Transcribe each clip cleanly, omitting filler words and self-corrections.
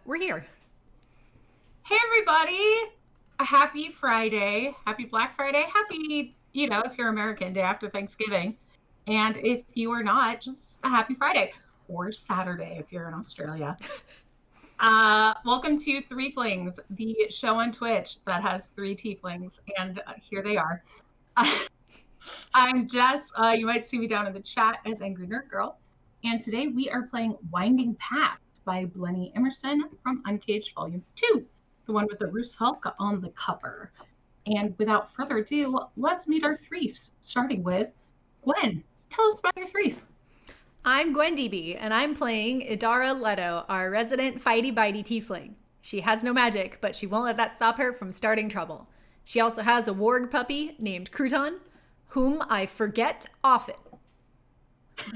We're here. Hey everybody! A happy Friday. Happy Black Friday. Happy, if you're American, day after Thanksgiving. And if you are not, just a happy Friday. Or Saturday if you're in Australia. Welcome to Threeflings, the show on Twitch that has three tieflings. And here they are. I'm Jess. You might see me down in the chat as Angry Nerd Girl. And today we are playing Winding Paths by Blenny Emerson from Uncaged Volume 2, the one with the Roos Hulk on the cover. And without further ado, let's meet our threefs, starting with Gwen. Tell us about your threef. I'm Gwen DB, and I'm playing Idara Leto, our resident fighty-bitey tiefling. She has no magic, but she won't let that stop her from starting trouble. She also has a warg puppy named Crouton, whom I forget often.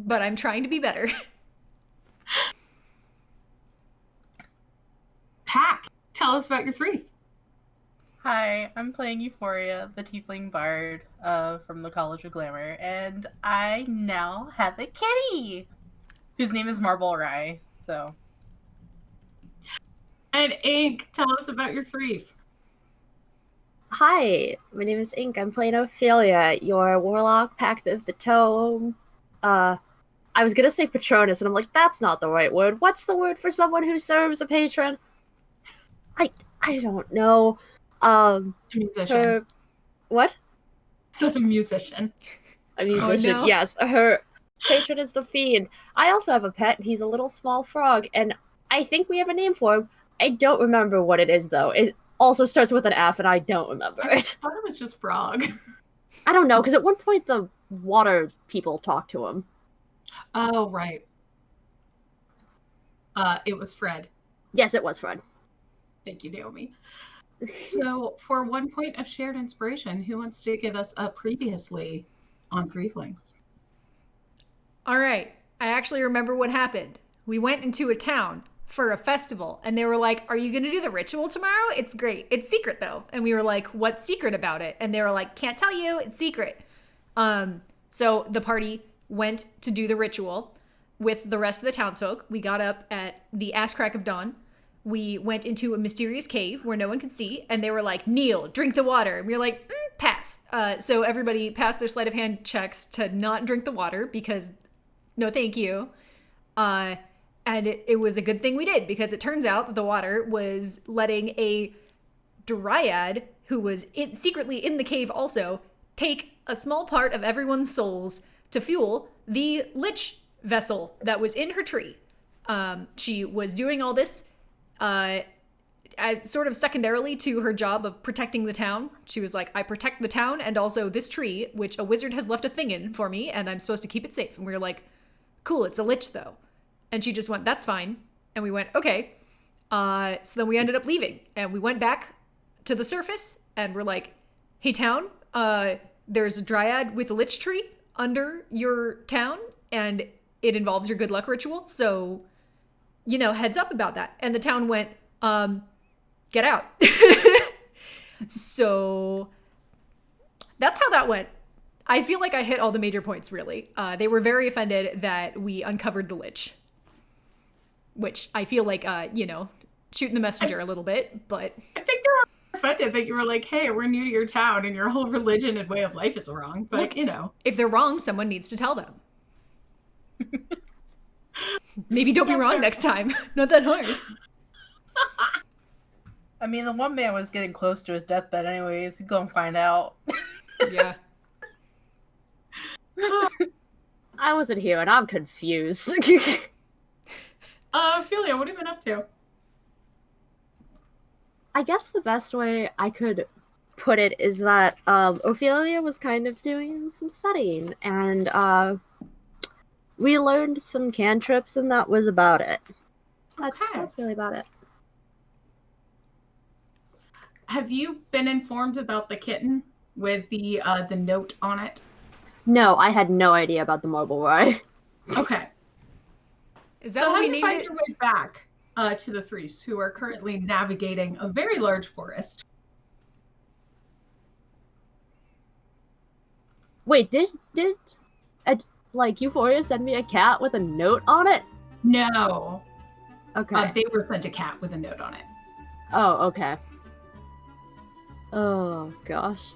But I'm trying to be better. Pack, tell us about your threef. Hi, I'm playing Euphoria, the tiefling bard from the College of Glamour, and I now have a kitty whose name is Marble Rye. So, And Ink, tell us about your threef. Hi, my name is Ink. I'm playing Ophelia, your warlock, Pact of the Tome. I was gonna say Patronus, and I'm like, that's not the right word. What's the word for someone who serves a patron? I don't know. A musician. What? A musician. A musician, no. yes. Her patron is the Fiend. I also have a pet. He's a little small frog, and I think we have a name for him. I don't remember what it is, though. It also starts with an F, and I don't remember I it. thought it was just frog. I don't know, because at one point the water people talked to him. Oh, right. It was Fred. Yes, it was Fred. Thank you, Naomi. So, for 1 point of shared inspiration, who wants to give us a previously on Threeflings? All right, I actually remember what happened. We went into a town for a festival, and they were like, "Are you going to do the ritual tomorrow? It's great. It's secret, though." And we were like, "What's secret about it?" And they were like, "Can't tell you. It's secret." So the party went to do the ritual with the rest of the townsfolk. We got up at the ass crack of dawn. We went into a mysterious cave where no one could see, and they were like, "Kneel, drink the water." And we were like, pass. So everybody passed their sleight of hand checks to not drink the water because no thank you. And it was a good thing we did, because it turns out that the water was letting a dryad who was secretly in the cave also take a small part of everyone's souls to fuel the lich vessel that was in her tree. She was doing all this sort of secondarily to her job of protecting the town. She was like, "I protect the town and also this tree, which a wizard has left a thing in for me, and I'm supposed to keep it safe." And we were like, "Cool, it's a lich though." And she just went, "That's fine." And we went, "Okay." So then we ended up leaving, and we went back to the surface, and we're like, "Hey town, there's a dryad with a lich tree under your town, and it involves your good luck ritual, so heads up about that." And the town went, "Get out." So that's how that went. I feel like I hit all the major points, really. They were very offended that we uncovered the lich, which I feel like, shooting the messenger a little bit, but... I think they were offended that you were like, "Hey, we're new to your town and your whole religion and way of life is wrong." But, Look, if they're wrong, someone needs to tell them. Maybe don't be wrong next time. Not that hard. I mean, the one man was getting close to his deathbed anyways. Go and find out. Yeah. I wasn't here, and I'm confused. Ophelia, what have you been up to? I guess the best way I could put it is that Ophelia was kind of doing some studying, and we learned some cantrips, and that was about it. That's really about it. Have you been informed about the kitten with the note on it? No, I had no idea about the marble rye. Okay. Is that So what how we do you named find it? your way back to the threefs, who are currently navigating a very large forest? Wait, did Euphoria send me a cat with a note on it? No. Okay. They were sent to Cat with a note on it. Oh, okay. Oh, gosh.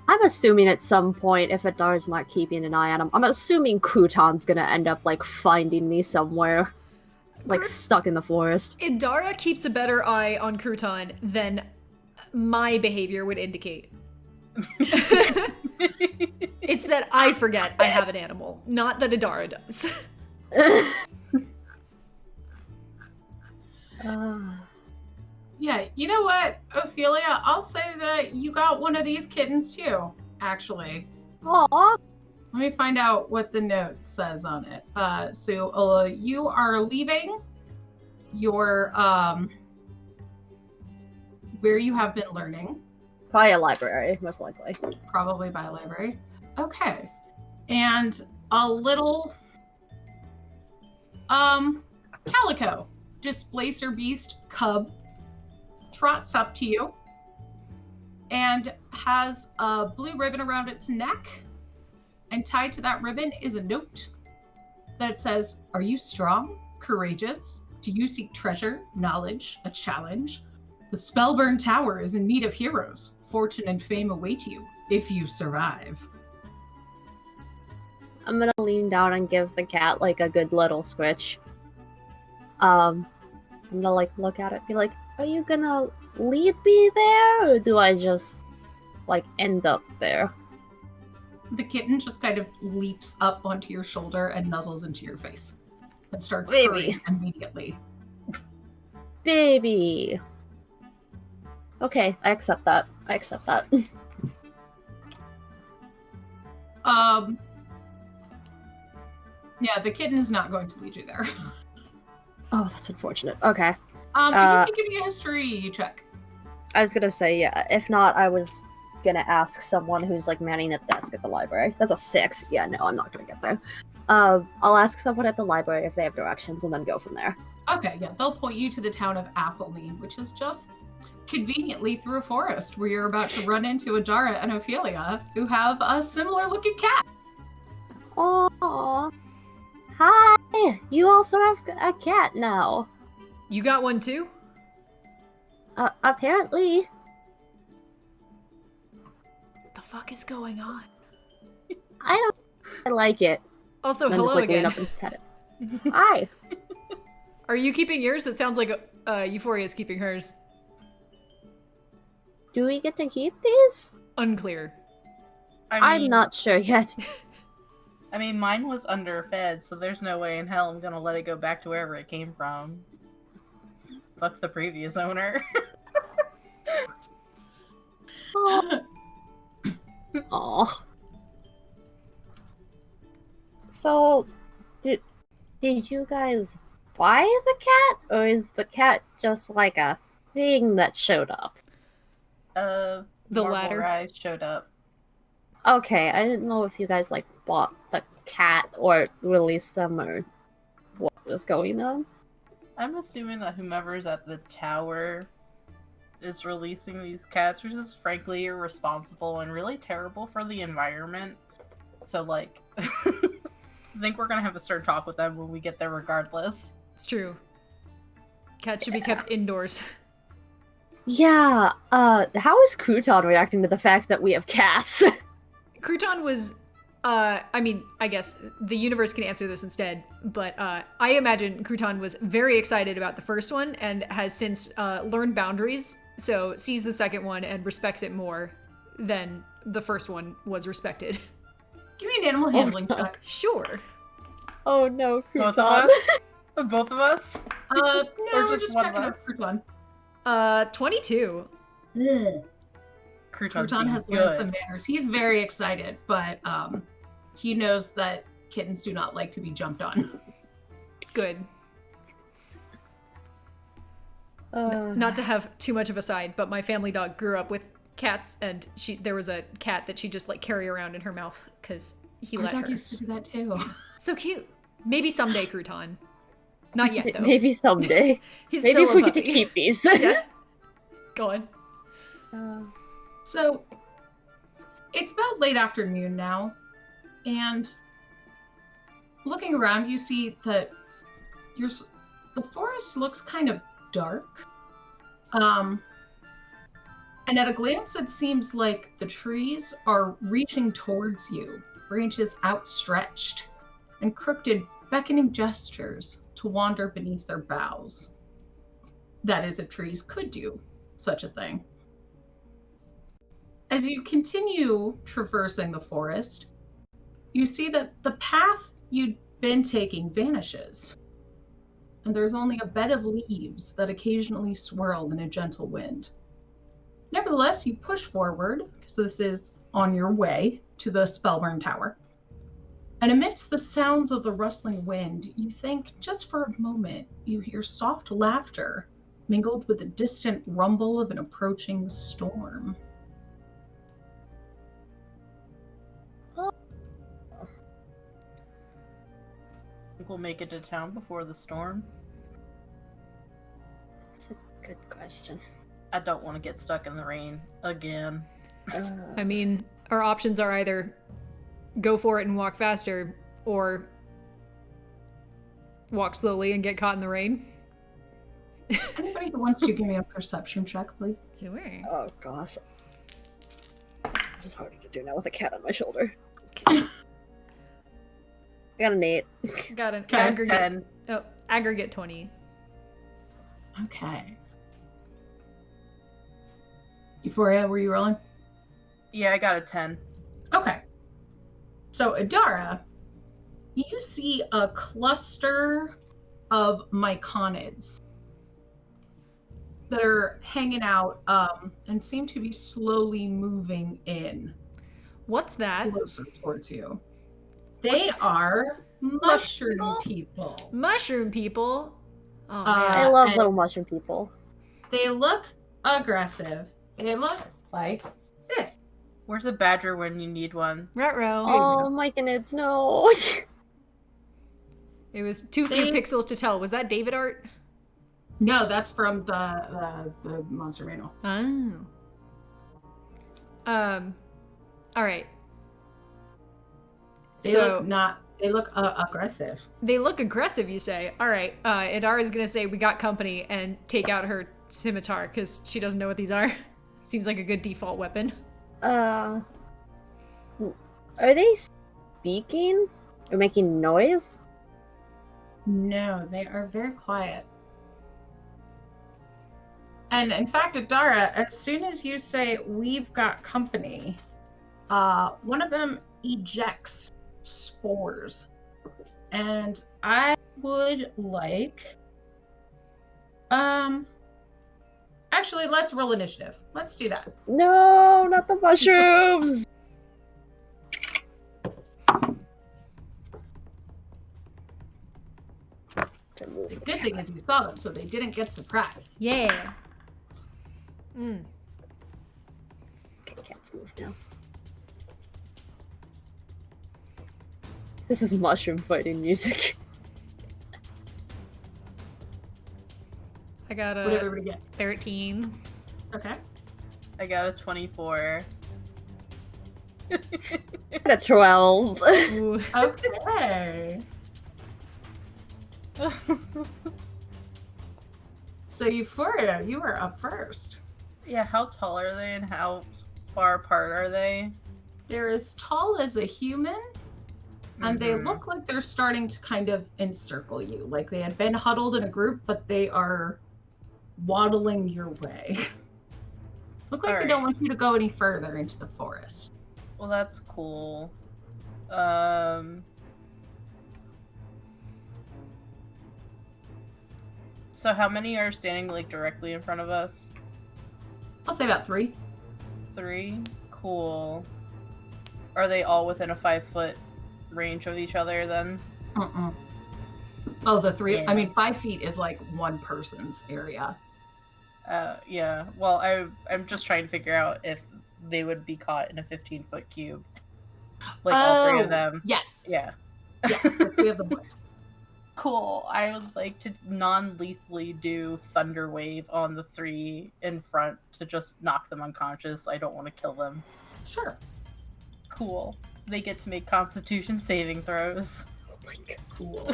I'm assuming at some point, if Adar's not keeping an eye on him, I'm assuming Crouton's gonna end up, like, finding me somewhere. Like, stuck in the forest. Idara keeps a better eye on Crouton than my behavior would indicate. It's that I forget I have an animal, not that Idara does. Yeah, you know what, Ophelia? I'll say that you got one of these kittens too, actually. Aww. Let me find out what the note says on it. So you are leaving your, where you have been learning. Probably a library, most likely. Probably by a library. Okay. And a little, calico, displacer beast cub, trots up to you and has a blue ribbon around its neck, and tied to that ribbon is a note that says, "Are you strong, courageous? Do you seek treasure, knowledge, a challenge? The Spellburn Tower is in need of heroes. Fortune and fame await you if you survive." I'm gonna lean down and give the cat, like, a good little scritch. I'm gonna, like, look at it and be like, are you gonna lead me there, or do I just, like, end up there? The kitten just kind of leaps up onto your shoulder and nuzzles into your face and starts Baby. purring immediately. Baby. Okay, I accept that. Yeah, the kitten is not going to lead you there. Oh, that's unfortunate. Okay. You can give me a history check. I was gonna say, yeah, if not, I was gonna ask someone who's, like, manning the desk at the library. That's a 6. Yeah, no, I'm not gonna get there. I'll ask someone at the library if they have directions and then go from there. Okay, yeah, they'll point you to the town of Athelmead, which is just conveniently through a forest where you're about to run into Adara and Ophelia, who have a similar looking cat. Aww. Hi! You also have a cat now. You got one too? Apparently. What the fuck is going on? I like it. Also, Then hello just, like, lean again. up and pet it. Hi. Are you keeping yours? It sounds like Euphoria's keeping hers. Do we get to keep these? Unclear. I'm not sure yet. I mean, mine was underfed, so there's no way in hell I'm gonna let it go back to wherever it came from. Fuck the previous owner. Aw. So, did you guys buy the cat, or is the cat just like a thing that showed up? The Marble latter. Rye showed up. Okay, I didn't know if you guys, like, bought the cat or released them or what was going on. I'm assuming that whomever's at the tower is releasing these cats, which is frankly irresponsible and really terrible for the environment. So, like, I think we're gonna have to start talk with them when we get there regardless. It's true. Cats should be kept indoors. Yeah, how is Crouton reacting to the fact that we have cats? Crouton was, I mean, I guess the universe can answer this instead, but I imagine Crouton was very excited about the first one and has since learned boundaries, so sees the second one and respects it more than the first one was respected. Give me an animal handling no. check. Sure. Oh no, Both Crouton. of us? Both of us? No, Or we're just just one checking of out us? fruit one. 22. Crouton's Crouton being has learned good. some manners. He's very excited, but he knows that kittens do not like to be jumped on. Good. Not to have too much of a side, but my family dog grew up with cats, and there was a cat that she just like carry around in her mouth because he Our let dog her. used to do that too. So cute. Maybe someday, Crouton. Not yet though. Maybe someday. He's Maybe still if a we get to puppy. keep these. Yeah. Go on. So it's about late afternoon now, and looking around, you see that the forest looks kind of dark. And at a glance, it seems like the trees are reaching towards you, branches outstretched, and crooked, beckoning gestures to wander beneath their boughs. That is, if trees could do such a thing. As you continue traversing the forest, you see that the path you'd been taking vanishes, and there's only a bed of leaves that occasionally swirl in a gentle wind. Nevertheless, you push forward, because this is on your way to the Spellburn Tower. And amidst the sounds of the rustling wind, you think just for a moment you hear soft laughter mingled with the distant rumble of an approaching storm. Think we'll make it to town before the storm? That's a good question. I don't want to get stuck in the rain again. I mean, our options are either go for it and walk faster, or walk slowly and get caught in the rain. Anybody who wants to give me a perception check, please? Sure. Oh gosh. This is harder to do now with a cat on my shoulder. I got an 8. Got an Okay, aggregate. 10. Oh, aggregate 20. Okay. Euphoria, were you rolling? Yeah, I got a 10. Okay. So, Adara, you see a cluster of myconids that are hanging out and seem to be slowly moving in What's that? closer towards you. They are mushroom people. Mushroom people. Oh man. I love and- little mushroom people. They look aggressive. They look like this. Where's a badger when you need one? Ruh-roh. Oh, Myconids, no. It was too few They- pixels to tell. Was that David art? No, that's from the monster manual. Oh. All right. They look aggressive. They look aggressive, you say. All right. Idara's gonna say we got company and take out her scimitar because she doesn't know what these are. Seems like a good default weapon. Are they speaking? Or making noise? No, they are very quiet. And in fact, Adara, as soon as you say we've got company, one of them ejects spores. And I would like actually, let's roll initiative. Let's do that. No, not the mushrooms! The good thing is you saw them, so they didn't get surprised. Yeah. Mm. Okay, cats move now. This is mushroom fighting music. I got What did a everybody get? 13. Okay. I got a 24. I got a 12. Ooh. Okay. So Euphoria, you are up first. Yeah, how tall are they and how far apart are they? They're as tall as a human, and they Mhm. look like they're starting to kind of encircle you. Like they had been huddled in a group, but they are waddling your way. Look like they Alright. don't want you to go any further into the forest. Well, that's cool. So how many are standing like directly in front of us? I'll say about 3. 3? Cool. Are they all within a 5-foot range of each other then? Oh, the 3. Yeah. I mean, 5 feet is like one person's area. Yeah. Well, I'm just trying to figure out if they would be caught in a 15-foot cube. Like all 3 of them. Yes. Yeah. Yes, the 3 of them would. Cool. I would like to non-lethally do Thunder Wave on the 3 in front to just knock them unconscious. I don't want to kill them. Sure. Cool. They get to make Constitution saving throws. Oh my god. Cool.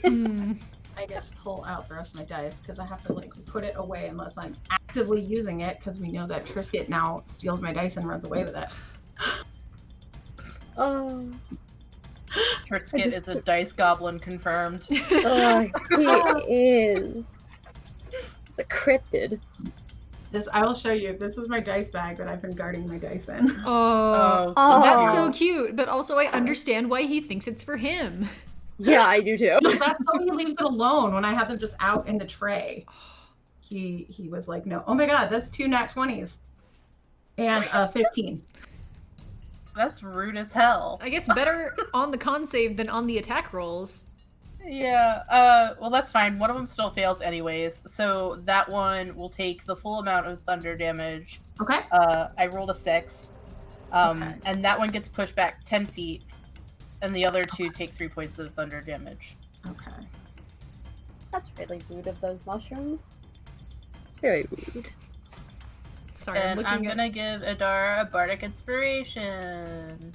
Hmm. I get to pull out the rest of my dice because I have to like put it away unless I'm actively using it because we know that Trisket now steals my dice and runs away with it. Oh, Trisket is a dice goblin confirmed. he is. It's a cryptid. I will show you. This is my dice bag that I've been guarding my dice in. Oh, so that's so cute. cute. But also, I understand why he thinks it's for him. Yeah, I do too. That's how he leaves it alone when I have them just out in the tray. He was like, no. Oh my god, that's 2 nat 20s. And 15. That's rude as hell. I guess better on the con save than on the attack rolls. Yeah, well that's fine. One of them still fails anyways, so that one will take the full amount of thunder damage. Okay. I rolled a 6. Okay. And that one gets pushed back 10 feet, and the other 2 take 3 points of thunder damage. Okay. That's really rude of those mushrooms. Very rude. Sorry, And I'm looking gonna give Adara a bardic inspiration.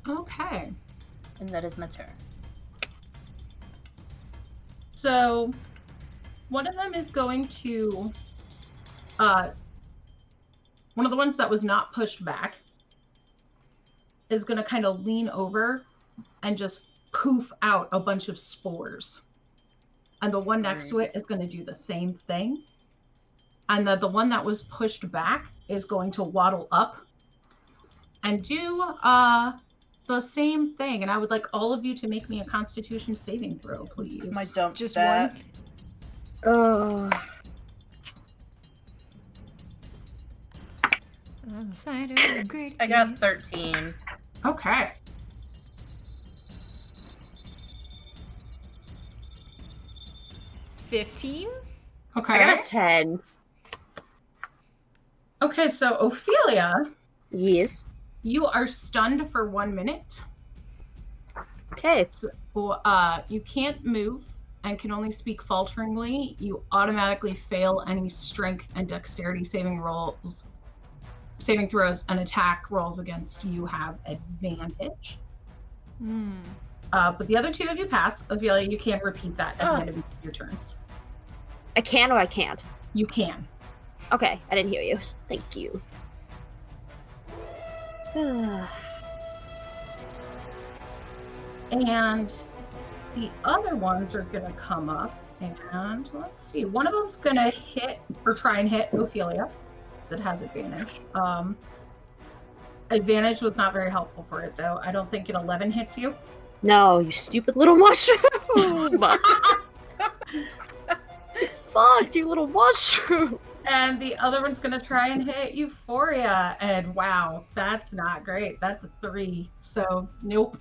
Okay. And that is my turn. So, one of them is going to, one of the ones that was not pushed back is going to kind of lean over and just poof out a bunch of spores. And the one next to it is going to do the same thing. And the one that was pushed back is going to waddle up and do the same thing. And I would like all of you to make me a Constitution saving throw, please. My dump Just stat. one? Ugh. I'm a fighter of great I got peace. 13. Okay. $15? Okay. I got a 10. Okay, so Ophelia, Yes. you are stunned for 1 minute. Okay. So, you can't move and can only speak falteringly. You automatically fail any strength and dexterity saving throws, and attack rolls against you have advantage. But the other 2 of you pass. Ophelia, you can repeat that at the end of your turns. I can or I can't? You can. Okay, I didn't hear you. Thank you. And the other ones are going to come up, and let's see. One of them's going to hit, or try and hit Ophelia, because it has advantage. Advantage was not very helpful for it, though. I don't think an 11 hits you. No, you stupid little mushroom! Fuck, you little mushroom! And the other one's going to try and hit Euphoria, and wow, that's not great. That's a 3, so nope.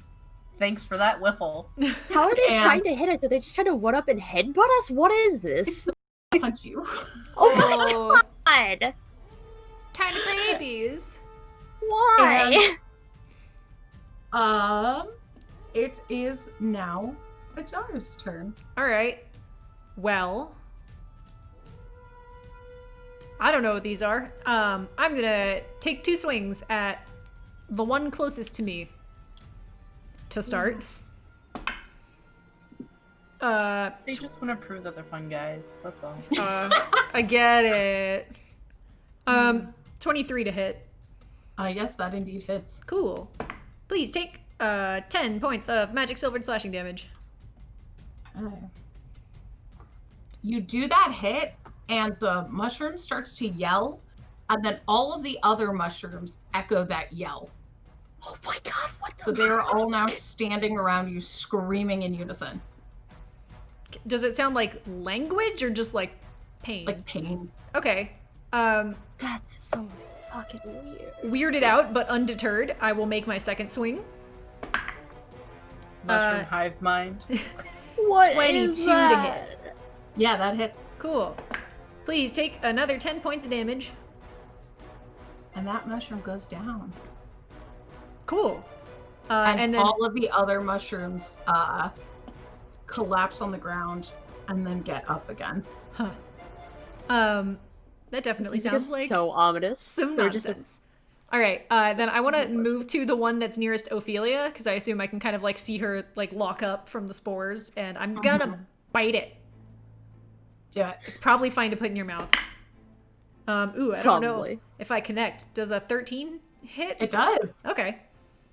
Thanks for that whiffle. How are they And- trying to hit us? Are they just trying to run up and headbutt us? What is this? Punch you. Oh my god! Tiny babies. Why? It is now Ajar's turn. All right. Well, I don't know what these are. I'm gonna take 2 swings at the one closest to me to start. They just want to prove that they're fun guys. That's all. I get it. 23 to hit. Yes, that indeed hits. Cool. Please take 10 points of magic silvered slashing damage. Okay. You do that hit, and the mushroom starts to yell, and then all of the other mushrooms echo that yell. Oh my god, what the So they are all now standing around you, screaming in unison, Does it sound like language or just like pain? like pain. Okay. That's so fucking weird. Weirded out but undeterred, I will make my second swing. Mushroom hive mind. What 22 is to that? hit. Yeah, that hits. Cool. Please take another 10 points of damage. And that mushroom goes down. Cool. And then all of the other mushrooms collapse on the ground and then get up again. that definitely This music sounds is like so ominous. some They're just nonsense. All right, then I want to move to the one that's nearest Ophelia, because I assume I can kind of like see her like lock up from the spores, and I'm gonna bite it. Do it. It's probably fine to put in your mouth. Ooh, I don't know Probably. if I connect. Does a 13 hit? It does. Okay.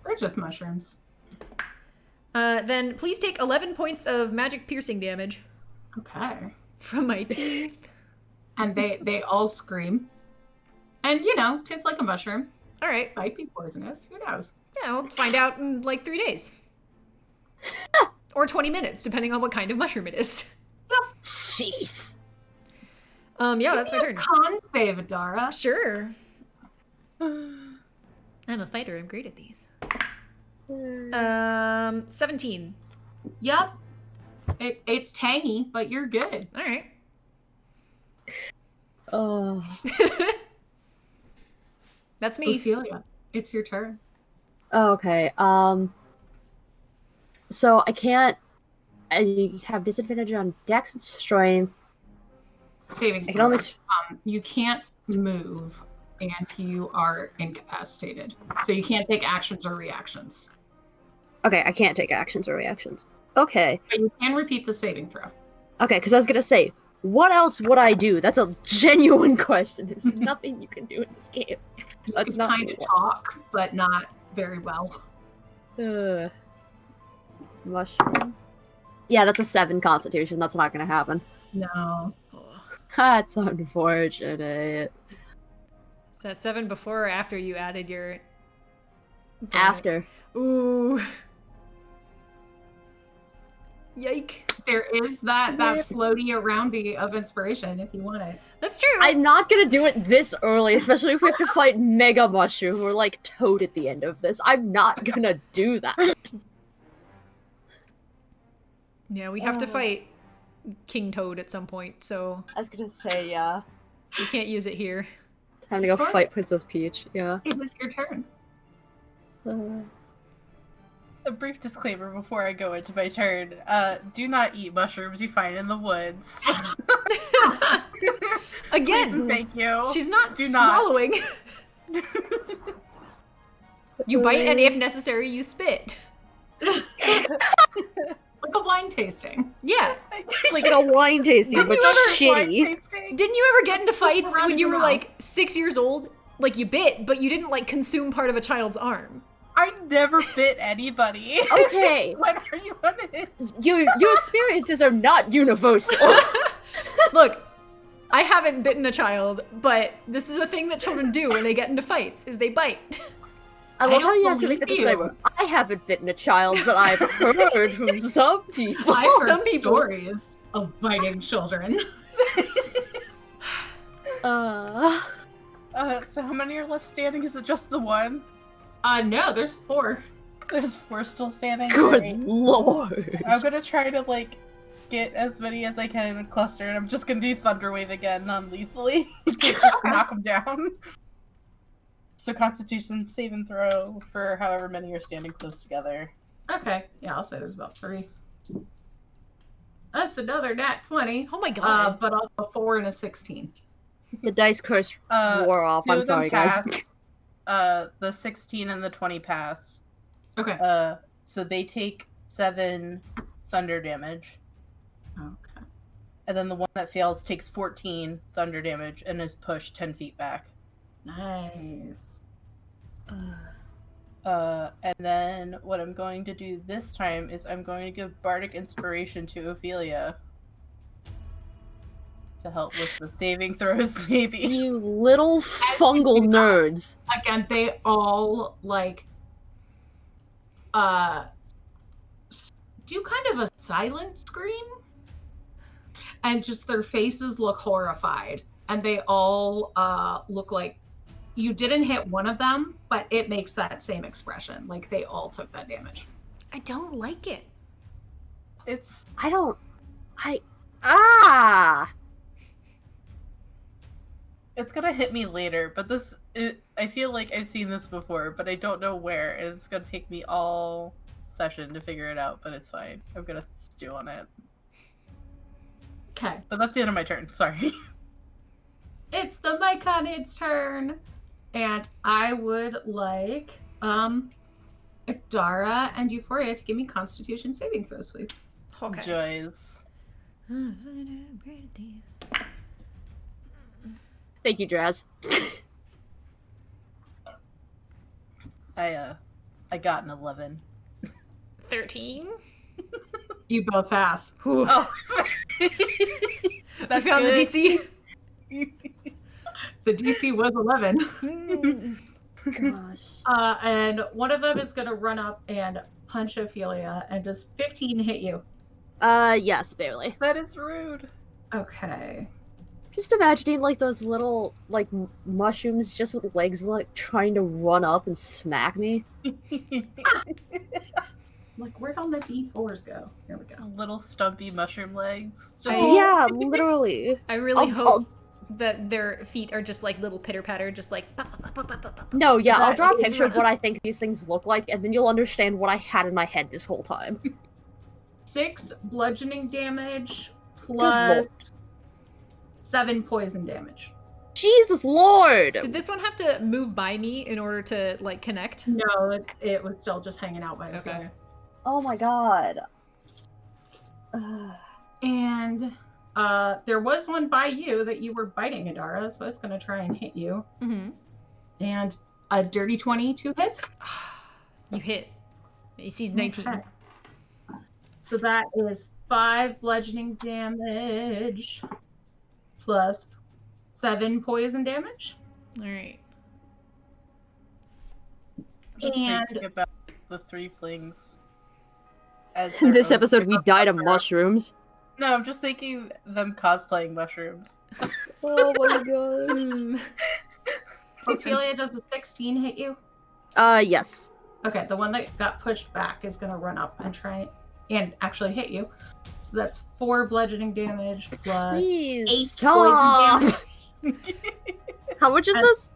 They're just mushrooms. Then please take 11 points of magic piercing damage Okay. from my teeth. And they all scream. And, you know, tastes like a mushroom. All right. Might be poisonous. Who knows? Yeah, we'll find out in like 3 days. Or 20 minutes, depending on what kind of mushroom it is. Jeez. Yeah, that's my turn. Con save, Adara. Sure. I'm a fighter. I'm great at these. 17. Yep. It's tangy, but you're good. All right. Oh. That's me. Ophelia, it's your turn. Okay. So I have disadvantage on Dex and Strength. Saving I can only. throws. You can't move, and you are incapacitated. So you can't take actions or reactions. Okay, I can't take actions or reactions. Okay. But you can repeat the saving throw. Okay, because I was gonna say, what else would I do? That's a genuine question. There's nothing you can do in this game. You That's can not kind of talk, but not very well. Mushroom. Yeah, that's a 7 Constitution. That's not gonna happen. No. That's unfortunate. Is that 7 before or after you added your... After. Ooh. Yike. There is that floaty aroundy of inspiration if you want it. That's true. I'm not gonna do it this early, especially if we have to fight Mega Mushroom or like Toad at the end of this. I'm not gonna do that. Yeah, we have to fight King Toad at some point, so I was gonna say, yeah. we can't use it here. Time to go fight Princess Peach, yeah. It is your turn. A brief disclaimer before I go into my turn. Do not eat mushrooms you find in the woods. Again, Please and thank you. she's not Do not. swallowing. You bite, and if necessary, you spit. Like a wine tasting. Yeah. It's like a wine tasting, Didn't but you ever- shitty. Didn't you ever get into fights around when in you your were mouth. like 6 years old? Like you bit, but you didn't like consume part of a child's arm. I never bit anybody. Okay, What are you on it? your experiences are not universal. Look, I haven't bitten a child, but this is a thing that children do when they get into fights, is they bite. I love how don't you have to make the believe you. disclaimer. I haven't bitten a child, but I've heard from some people. I've heard Some people- stories of biting children. So how many are left standing? Is it just the one? No, there's 4. There's 4 still standing. Good Alright. lord. I'm gonna try to like get as many as I can in a cluster, and I'm just gonna do Thunder Wave again, non-lethally. Knock them down. So Constitution save and throw for however many are standing close together. Okay, yeah, I'll say there's about 3. That's another nat 20. Oh my god. But also a 4 and a 16. The dice curse wore off. 2 I'm of them sorry, guys. passed. The 16 and the 20 pass. Okay. So they take 7 thunder damage. Okay. And then the one that fails takes 14 thunder damage and is pushed 10 feet back. Nice. And then what I'm going to do this time is I'm going to give Bardic Inspiration to Ophelia. To help with the saving throws, maybe. You little fungal nerds. Again, they all like do kind of a silent scream, and just their faces look horrified, and they all look like you didn't hit one of them, but it makes that same expression, like they all took that damage. I don't like it. It's It's gonna hit me later, but I feel like I've seen this before, but I don't know where, and it's gonna take me all session to figure it out, but it's fine. I'm gonna stew on it. Okay, But that's the end of my turn, sorry. it's the Myconid's turn, And I would like Dara and Euphoria to give me Constitution saving throws, please. Okay. Joys. Thank you, Draz. I got an 11. 13. You both pass. Whew. Oh, We that's found good. the DC. The DC was 11. Hmm. Gosh. And one of them is going to run up and punch Ophelia. And does 15 hit you? Yes, barely. That is rude. Okay. Just imagining like those little like mushrooms just with legs like trying to run up and smack me. Like, where'd all the D4s go? Here we go. Little stumpy mushroom legs. Just Yeah, literally. I really I'll- hope that their feet are just like little pitter patter, just like. No, yeah, I'll That- draw a picture of what I think these things look like, and then you'll understand what I had in my head this whole time. 6 bludgeoning damage Lord. plus 7 poison damage. Jesus Lord! Did this one have to move by me in order to like connect? No, it was still just hanging out by Okay. Ophelia. Oh my god. And there was one by you that you were biting, Adara, so it's going to try and hit you. Mm-hmm. And a dirty 20 to hit. You hit. AC's 19. Okay. So that is 5 bludgeoning damage plus 7 poison damage. All right. just And- thinking about the Threeflings. As In their this own episode, we type of died of mushroom. mushrooms. No, I'm just thinking them cosplaying mushrooms. Oh my god. Hmm. Ophelia, does a 16 hit you? Yes. Okay, the one that got pushed back is going to run up and try and actually hit you. So that's 4 bludgeoning damage plus Please 8 stop. poison damage. How much is this?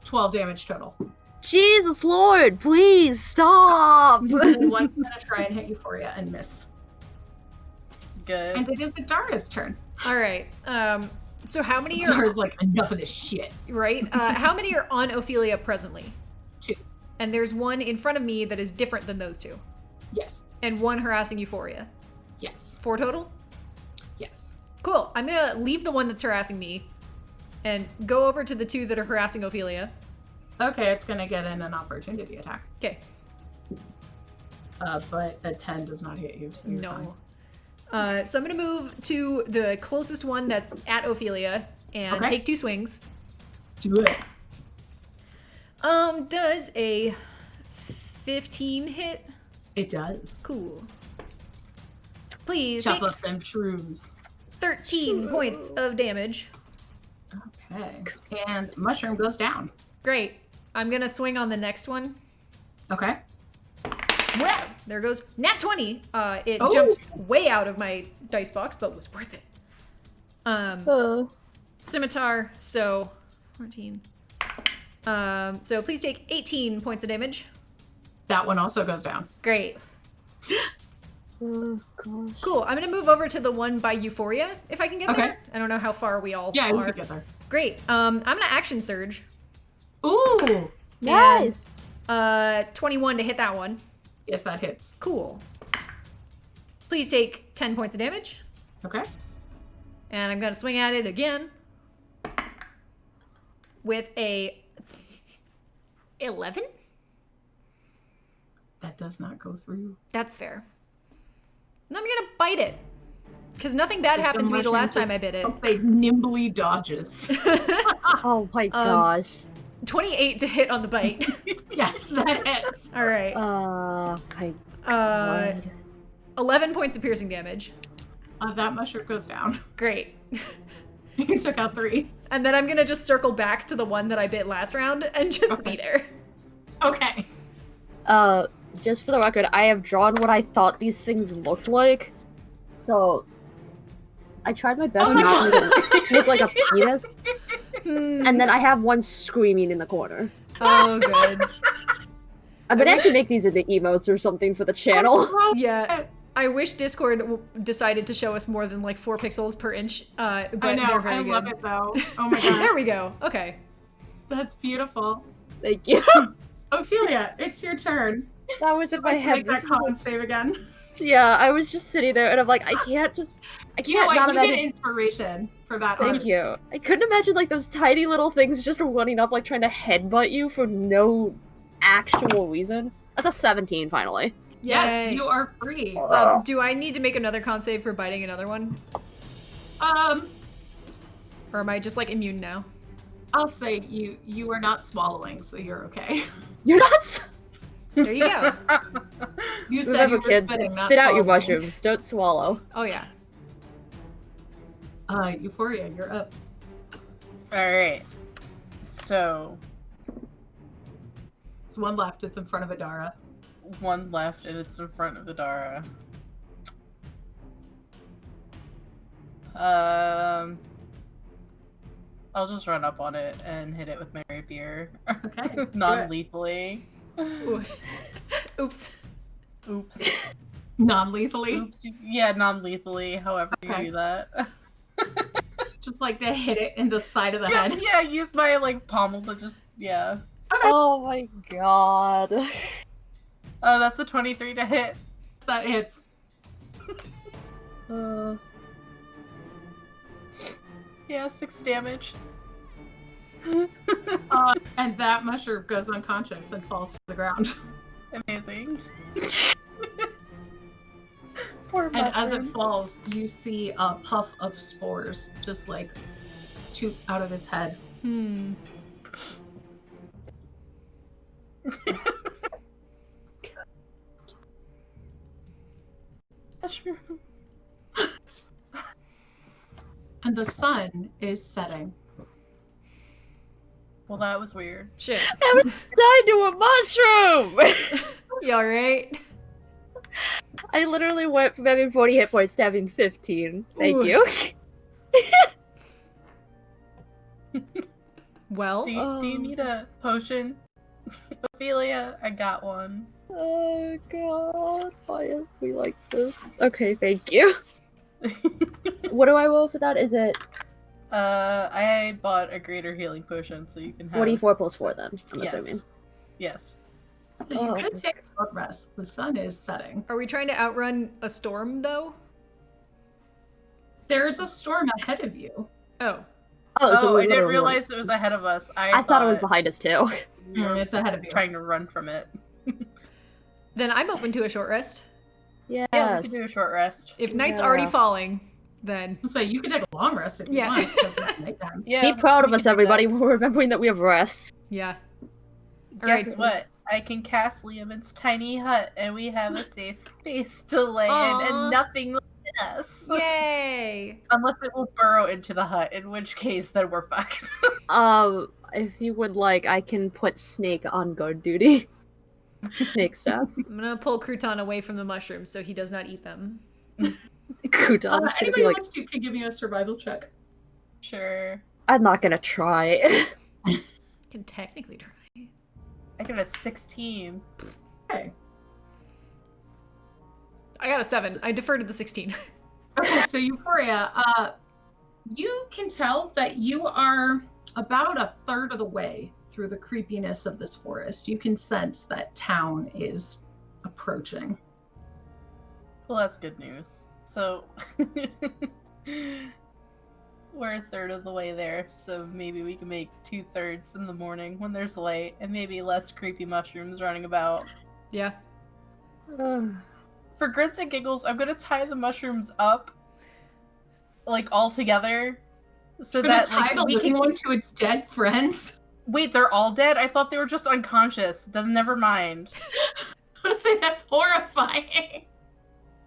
12 damage total. Jesus Lord, please stop. And one's going to try and hit you for you and miss. Good. And it is Dara's turn. All right. So how many are Dara's like, enough of this shit. right? How many are on Ophelia presently? 2. And there's one in front of me that is different than those 2, Yes. and one harassing Euphoria. Yes. 4 total. Yes. Cool. I'm gonna leave the one that's harassing me, and go over to the 2 that are harassing Ophelia. Okay, it's going to get in an opportunity attack. Okay. But a 10 does not hit you, so you're fine. No. So I'm gonna move to the closest one that's at Ophelia and Okay. take 2 swings. Do it. Does a 15 hit? It does. Cool. Please Chop take up them shrooms. 13 points of damage. Okay. And mushroom goes down. Great. I'm gonna swing on the next one. Okay. Well, there goes nat 20. It Oh. jumped way out of my dice box, but was worth it. Scimitar, so 14. So please take 18 points of damage. That one also goes down. Great. Oh gosh. Cool. I'm gonna move over to the one by Euphoria if I can get Okay. there. I don't know how far we all Yeah, we are. could get there. Great. I'm gonna action surge. Ooh. Nice. 21 to hit that one. Yes, that hits. Cool. Please take 10 points of damage. Okay. And I'm gonna swing at it again with a 11. That does not go through. That's fair. And I'm gonna bite it because nothing bad happened to me the last time I bit it. It nimbly dodges. Oh my gosh. 28 to hit on the bite. Yes, that hits. All right. My Uh, god. 11 points of piercing damage. That mushroom goes down. Great. You took out 3. And then I'm gonna just circle back to the one that I bit last round and just be there. Okay. Just for the record, I have drawn what I thought these things looked like. So, I tried my best Oh my not to look like a penis, Hmm. and then I have one screaming in the corner. Oh, good. I'm gonna actually make these into emotes or something for the channel. Yeah. I wish Discord decided to show us more than like 4 pixels per inch, but I know. they're very I good. love it though. Oh my god. There we go. Okay. That's beautiful. Thank you. Ophelia, it's your turn. That was in my Like, head. make that con save again. Yeah, I was just sitting there and I'm like, I can't You know what? not You get imagine. inspiration for that Thank art. you. I couldn't imagine like those tiny little things just running up like trying to headbutt you for no actual reason. That's a 17 finally. Yes, Yay. you are free. Do I need to make another con save for biting another one? Or am I just like immune now? I'll say you are not swallowing, so you're okay. You're not. There you go. You said Remember, you were kids, spitting, not spit out your swallowing. mushrooms. Don't swallow. Oh yeah. Euphoria, you're up. Alright. So, There's one left. It's in front of Adara. one left and it's in front of Adara. I'll just run up on it and hit it with my rapier. Okay. do it. Non-lethally. Ooh. Oops. Oops. Non-lethally. Oops. Yeah, non-lethally, however Okay. you do that. Just like to hit it in the side of the head. Yeah, use my, like, pommel to just, yeah. Oh my god. Oh, that's a 23 to hit. That hits. Yeah, 6 damage. And that mushroom goes unconscious and falls to the ground. Amazing. Poor And as it mushrooms. falls, you see a puff of spores just like shoot out of its head. Hmm. Mushroom. And the sun is setting. Well, that was weird. Shit. I was tied to a mushroom! You alright? I literally went from having 40 hit points to having 15. Thank Ooh. you. Well, Do you need a potion? Ophelia, I got one. Oh god, why are we like this? Okay, thank you. What do I roll for that? Is it I bought a greater healing potion, so you can have 44 plus 4 then, I'm Yes. assuming. Yes. So you Oh. could take a short rest. The sun is setting. are we trying to outrun a storm though? There's a storm ahead of you. Oh. Oh, so Oh, we I didn't literally- realize it was ahead of us. I thought it was behind us too. we were It's ahead of you. trying to run from it. Then I'm open to a short rest. Yes. Yeah, we can do a short rest. If night's Yeah. already falling, then So you could take a long rest if you Yeah. want. because it's nighttime. Yeah, Be proud of we us, can do everybody. that. We're remembering that we have rests. yeah. Guess Alright. what? I can cast Liam's tiny hut, and we have a safe space to lay in, Aw. and nothing will hit us. Yay! Unless it will burrow into the hut, in which case, then we're fucked. If you would like, I can put Snake on guard duty. Snake staff. I'm gonna pull Crouton away from the mushrooms so he does not eat them. Crouton's gonna Anybody be like, wants to can give me a survival check. Sure. I'm not gonna try. Can technically try. I got a 16. Okay. I got a 7. I defer to the 16. Okay, so Euphoria, you can tell that you are about a third of the way through the creepiness of this forest. You can sense that town is approaching. Well, that's good news. So, we're a third of the way there, so maybe we can make 2/3 in the morning when there's light, and maybe less creepy mushrooms running about. Yeah. For grits and giggles, I'm gonna tie the mushrooms up, like, all together, so Gonna that, tie like, the we living can... one to its dead friends. Wait, they're all dead? I thought they were just unconscious. Then never mind. I was say that's horrifying.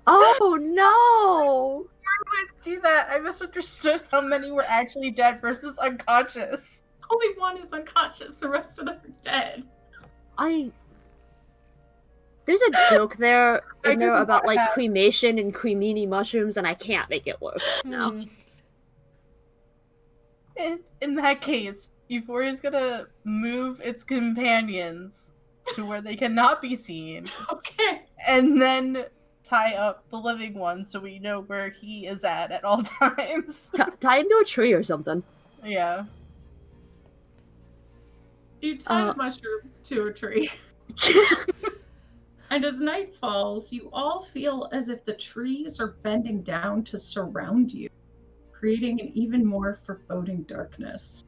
Oh no! Do that. I misunderstood how many were actually dead versus unconscious. Only one is unconscious, the rest of them are dead. There's a joke there I in there didn't about know like that. cremation and cremini mushrooms, and I can't make it work now. Hmm. In that case, Euphoria's gonna move its companions to where they cannot be seen, Okay. and then tie up the living one so we know where he is at all times. Tie him to a tree or something. Yeah. You tie a mushroom to a tree. And as night falls, you all feel as if the trees are bending down to surround you, creating an even more foreboding darkness.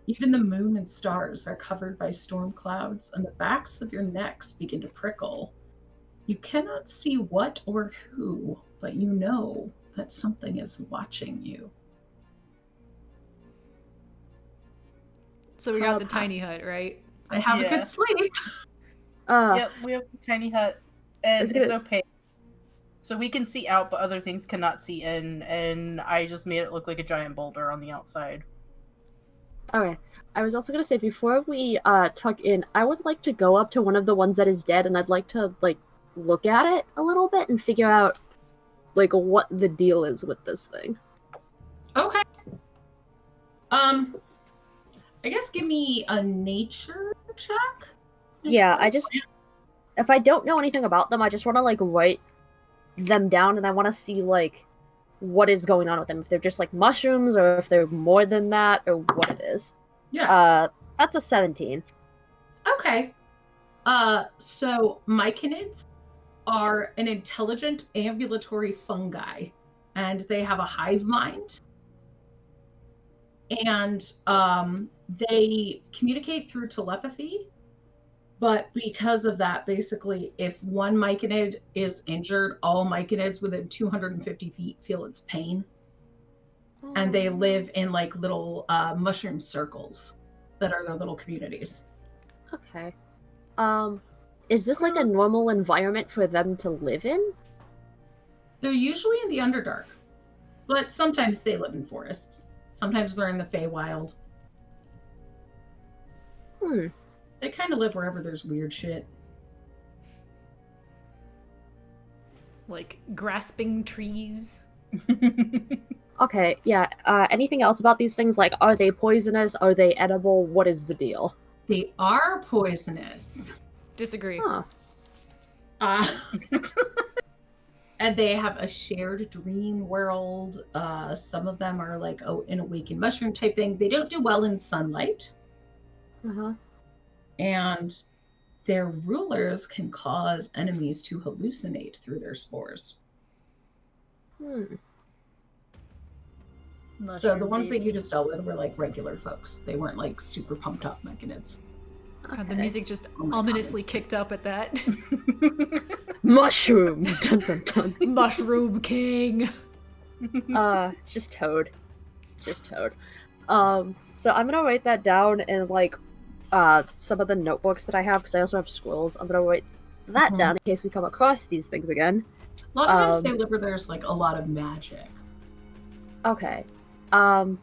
Even the moon and stars are covered by storm clouds, and the backs of your necks begin to prickle. You cannot see what or who, but you know that something is watching you. So we got the tiny hut, right? I have a good sleep. Yep, we have a tiny hut, and it's gonna... opaque. So we can see out, but other things cannot see in, and I just made it look like a giant boulder on the outside. Okay. I was also going to say, before we tuck in, I would like to go up to one of the ones that is dead, and I'd like to, like, look at it a little bit and figure out, like, what the deal is with this thing. Okay. I guess give me a nature check. Yeah, if I don't know anything about them, I just want to, like, write them down, and I want to see, like, what is going on with them. If they're just, like, mushrooms, or if they're more than that, or what it is. Yeah. That's a 17. Okay. So myconids are an intelligent ambulatory fungi, and they have a hive mind. And they communicate through telepathy. But because of that, basically, if one myconid is injured, all myconids within 250 feet feel its pain. And they live in, like, little mushroom circles that are their little communities. Okay. Is this, like, a normal environment for them to live in? They're usually in the Underdark. But sometimes they live in forests. Sometimes they're in the Feywild. They kind of live wherever there's weird shit. Like grasping trees. Okay, yeah. Anything else about these things? Like, are they poisonous? Are they edible? What is the deal? They are poisonous. Disagree. Huh. And they have a shared dream world. Some of them are like an awakened mushroom type thing. They don't do well in sunlight. Uh-huh. And their rulers can cause enemies to hallucinate through their spores. So the ones that you just dealt with were like regular folks. They weren't like super pumped up mechanids. Okay. The music just ominously kicked up at that. Mushroom! Dun, dun, dun. Mushroom King! It's just Toad. So I'm gonna write that down in, like, some of the notebooks that I have, because I also have squirrels. I'm gonna write that down in case we come across these things again. A lot of times they live where there's, like, a lot of magic. Okay. And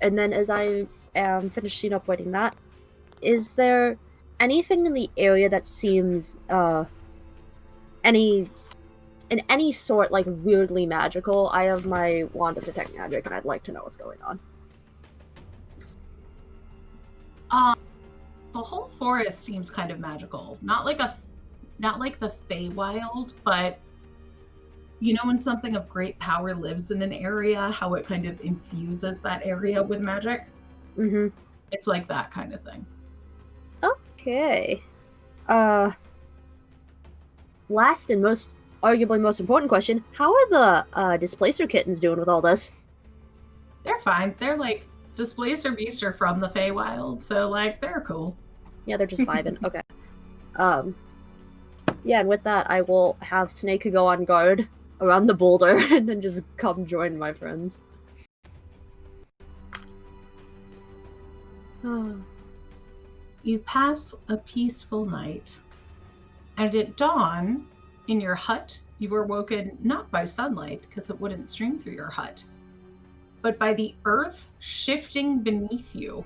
then as I am finishing up writing that, is there anything in the area that seems, in any sort, like, weirdly magical? I have my wand of detect magic, and I'd like to know what's going on. The whole forest seems kind of magical. Not like the Feywild, but you know when something of great power lives in an area, how it kind of infuses that area with magic? Mm-hmm. It's like that kind of thing. Okay. Last and arguably most important question, how are the Displacer kittens doing with all this? They're fine. They're like, Displacer beasts are from the Feywild, so like, they're cool. Yeah, they're just vibing. Okay. Yeah, and with that, I will have Snake go on guard around the boulder and then just come join my friends. You pass a peaceful night, and at dawn, in your hut, you were woken not by sunlight, because it wouldn't stream through your hut, but by the earth shifting beneath you.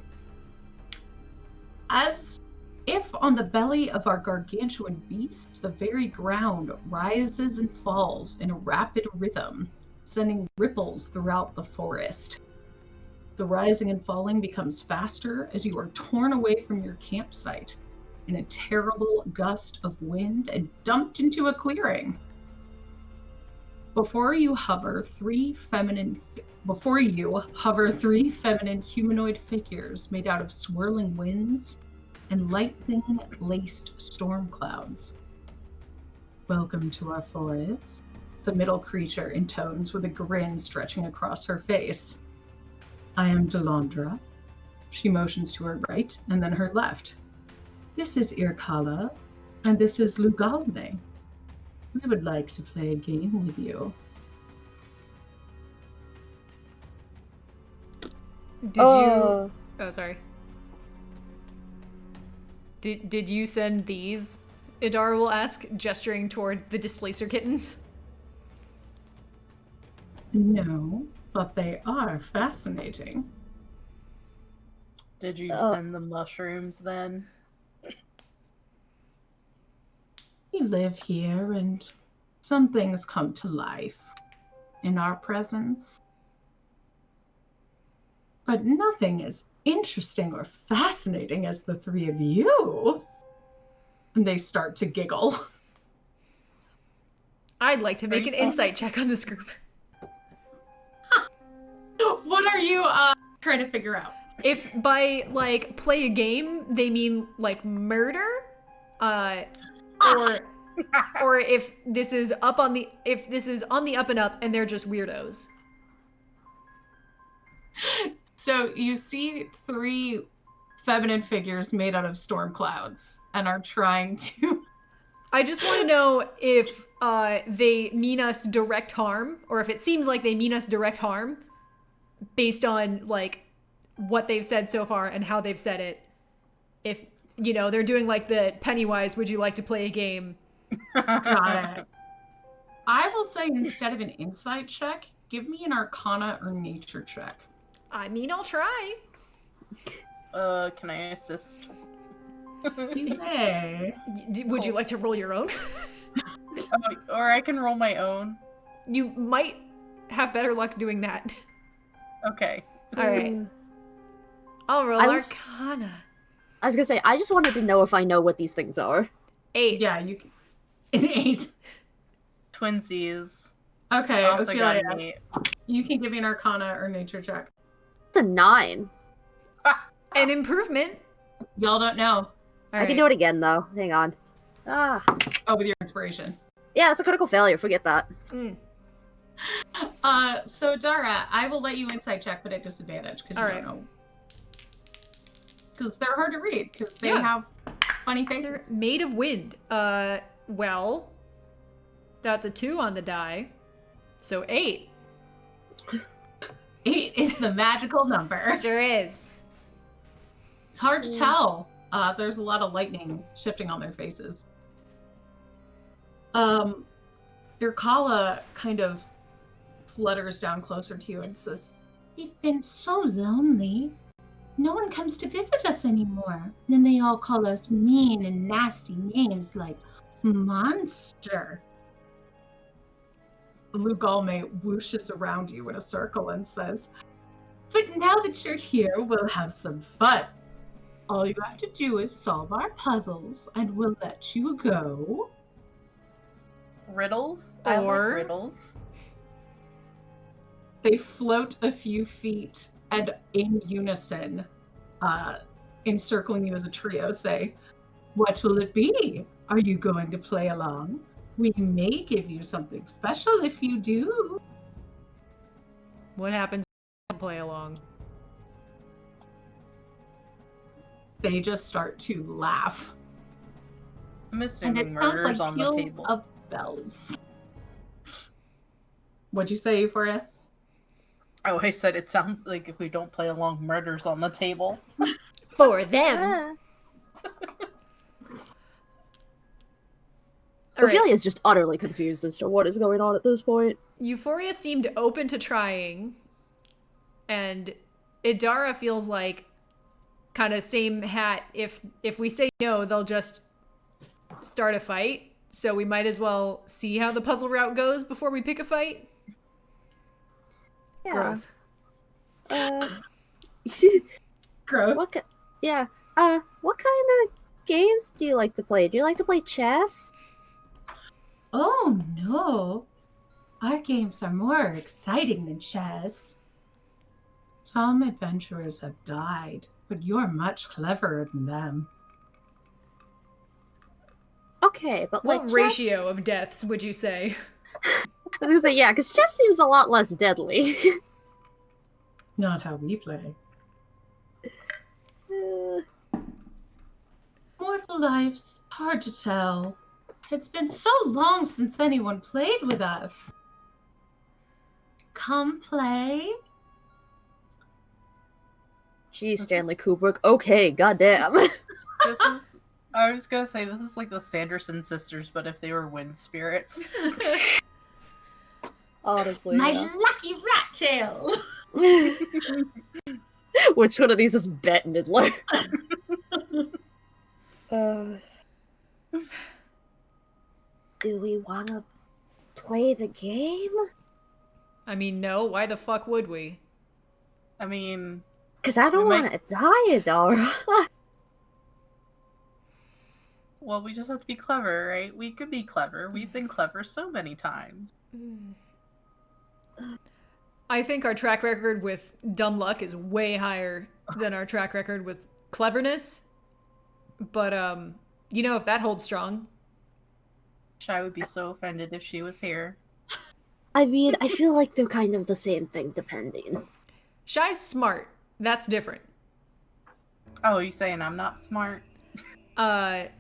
As if on the belly of our gargantuan beast, the very ground rises and falls in a rapid rhythm, sending ripples throughout the forest. The rising and falling becomes faster as you are torn away from your campsite in a terrible gust of wind and dumped into a clearing. Before you hover three feminine humanoid figures made out of swirling winds and lightning-laced storm clouds. Welcome to our forest, the middle creature intones with a grin stretching across her face. I am Delandra. She motions to her right and then her left. This is Irkala, and this is Lugalme. We would like to play a game with you. Did you... Oh, sorry. Did you send these? Idara will ask, gesturing toward the displacer kittens. No, but they are fascinating. Did you send the mushrooms then? We live here, and some things come to life in our presence. But nothing as interesting or fascinating as the three of you. And they start to giggle. I'd like to make an insight check on this group. What are you trying to figure out? If by, like, play a game, they mean, like, murder, or if this is on the up and up and they're just weirdos. So you see three feminine figures made out of storm clouds and are trying to... I just want to know if they mean us direct harm, or if it seems like they mean us direct harm based on, like, what they've said so far and how they've said it. If, you know, they're doing like the Pennywise, would you like to play a game? Got it. I will say, instead of an insight check, give me an Arcana or Nature check. I mean, I'll try. Can I assist? Hey. Would you like to roll your own? Or I can roll my own. You might have better luck doing that. Okay. All right. I'll roll Arcana. I was gonna say, I just wanted to know if I know what these things are. 8. Yeah, you can. An 8. Twinsies. Okay, Also got an Ophelia. 8. You can give me an Arcana or Nature check. It's a 9. An improvement. Y'all don't know. I can do it again, though. Hang on. Ah. Oh, with your inspiration. Yeah, it's a critical failure. Forget that. So Dara, I will let you insight check, but at disadvantage, because you don't know. Because they're hard to read, because they have funny faces. They're made of wind. Well, that's a 2 on the die. So 8. 8 is the magical number. Sure is. It's hard to tell. There's a lot of lightning shifting on their faces. Irkala kind of flutters down closer to you and says, "We've been so lonely. No one comes to visit us anymore. Then they all call us mean and nasty names like monster." Lugalme whooshes around you in a circle and says, "But now that you're here, we'll have some fun. All you have to do is solve our puzzles, and we'll let you go." Riddles? I like riddles. They float a few feet and in unison, encircling you as a trio, say, "What will it be? Are you going to play along? We may give you something special if you do." What happens if I play along? They just start to laugh. I'm And assuming it sounds murder's like on the peals table. of bells. What'd you say, Euphoria? Oh, I said it sounds like if we don't play along, murder's on the table. For them. Ophelia is just utterly confused as to what is going on at this point. Euphoria seemed open to trying, and Idara feels like kind of same hat. If we say no, they'll just start a fight. So we might as well see how the puzzle route goes before we pick a fight. Yeah. Growth. Growth. What kind of games do you like to play? Do you like to play chess? Oh, no. Our games are more exciting than chess. Some adventurers have died, but you're much cleverer than them. Okay, but like What chess... ratio of deaths would you say? I was gonna say, yeah, because chess seems a lot less deadly. Not how we play. Mortal life's hard to tell. It's been so long since anyone played with us. Come play. Geez, Stanley Kubrick. Okay, goddamn. I was gonna say, this is like the Sanderson sisters, but if they were wind spirits. Honestly, My yeah. lucky rat tail. Which one of these is Bette Midler? Do we want to play the game? I mean, no. Why the fuck would we? I mean... Because I don't want to die, Adara. Well, we just have to be clever, right? We could be clever. We've been clever so many times. I think our track record with dumb luck is way higher than our track record with cleverness. But, if that holds strong. Shy would be so offended if she was here. I mean, I feel like they're kind of the same thing, depending. Shy's smart. That's different. Oh, you saying I'm not smart? I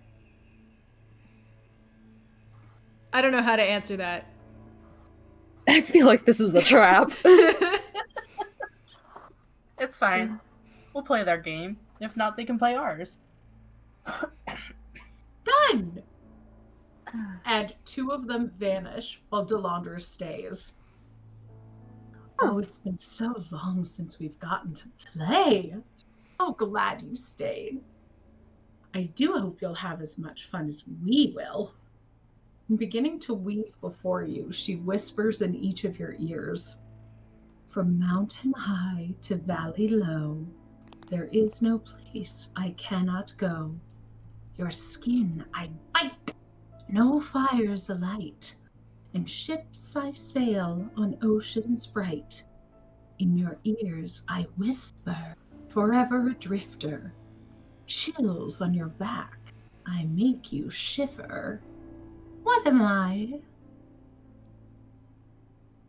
don't know how to answer that. I feel like this is a trap. It's fine. We'll play their game. If not, they can play ours. Done! And two of them vanish while Delandra stays. Oh, it's been so long since we've gotten to play. So glad you stayed. I do hope you'll have as much fun as we will. Beginning to weave before you, she whispers in each of your ears. From mountain high to valley low, there is no place I cannot go. Your skin I bite, no fires alight, and ships I sail on oceans bright. In your ears I whisper, forever a drifter. Chills on your back, I make you shiver. What am I?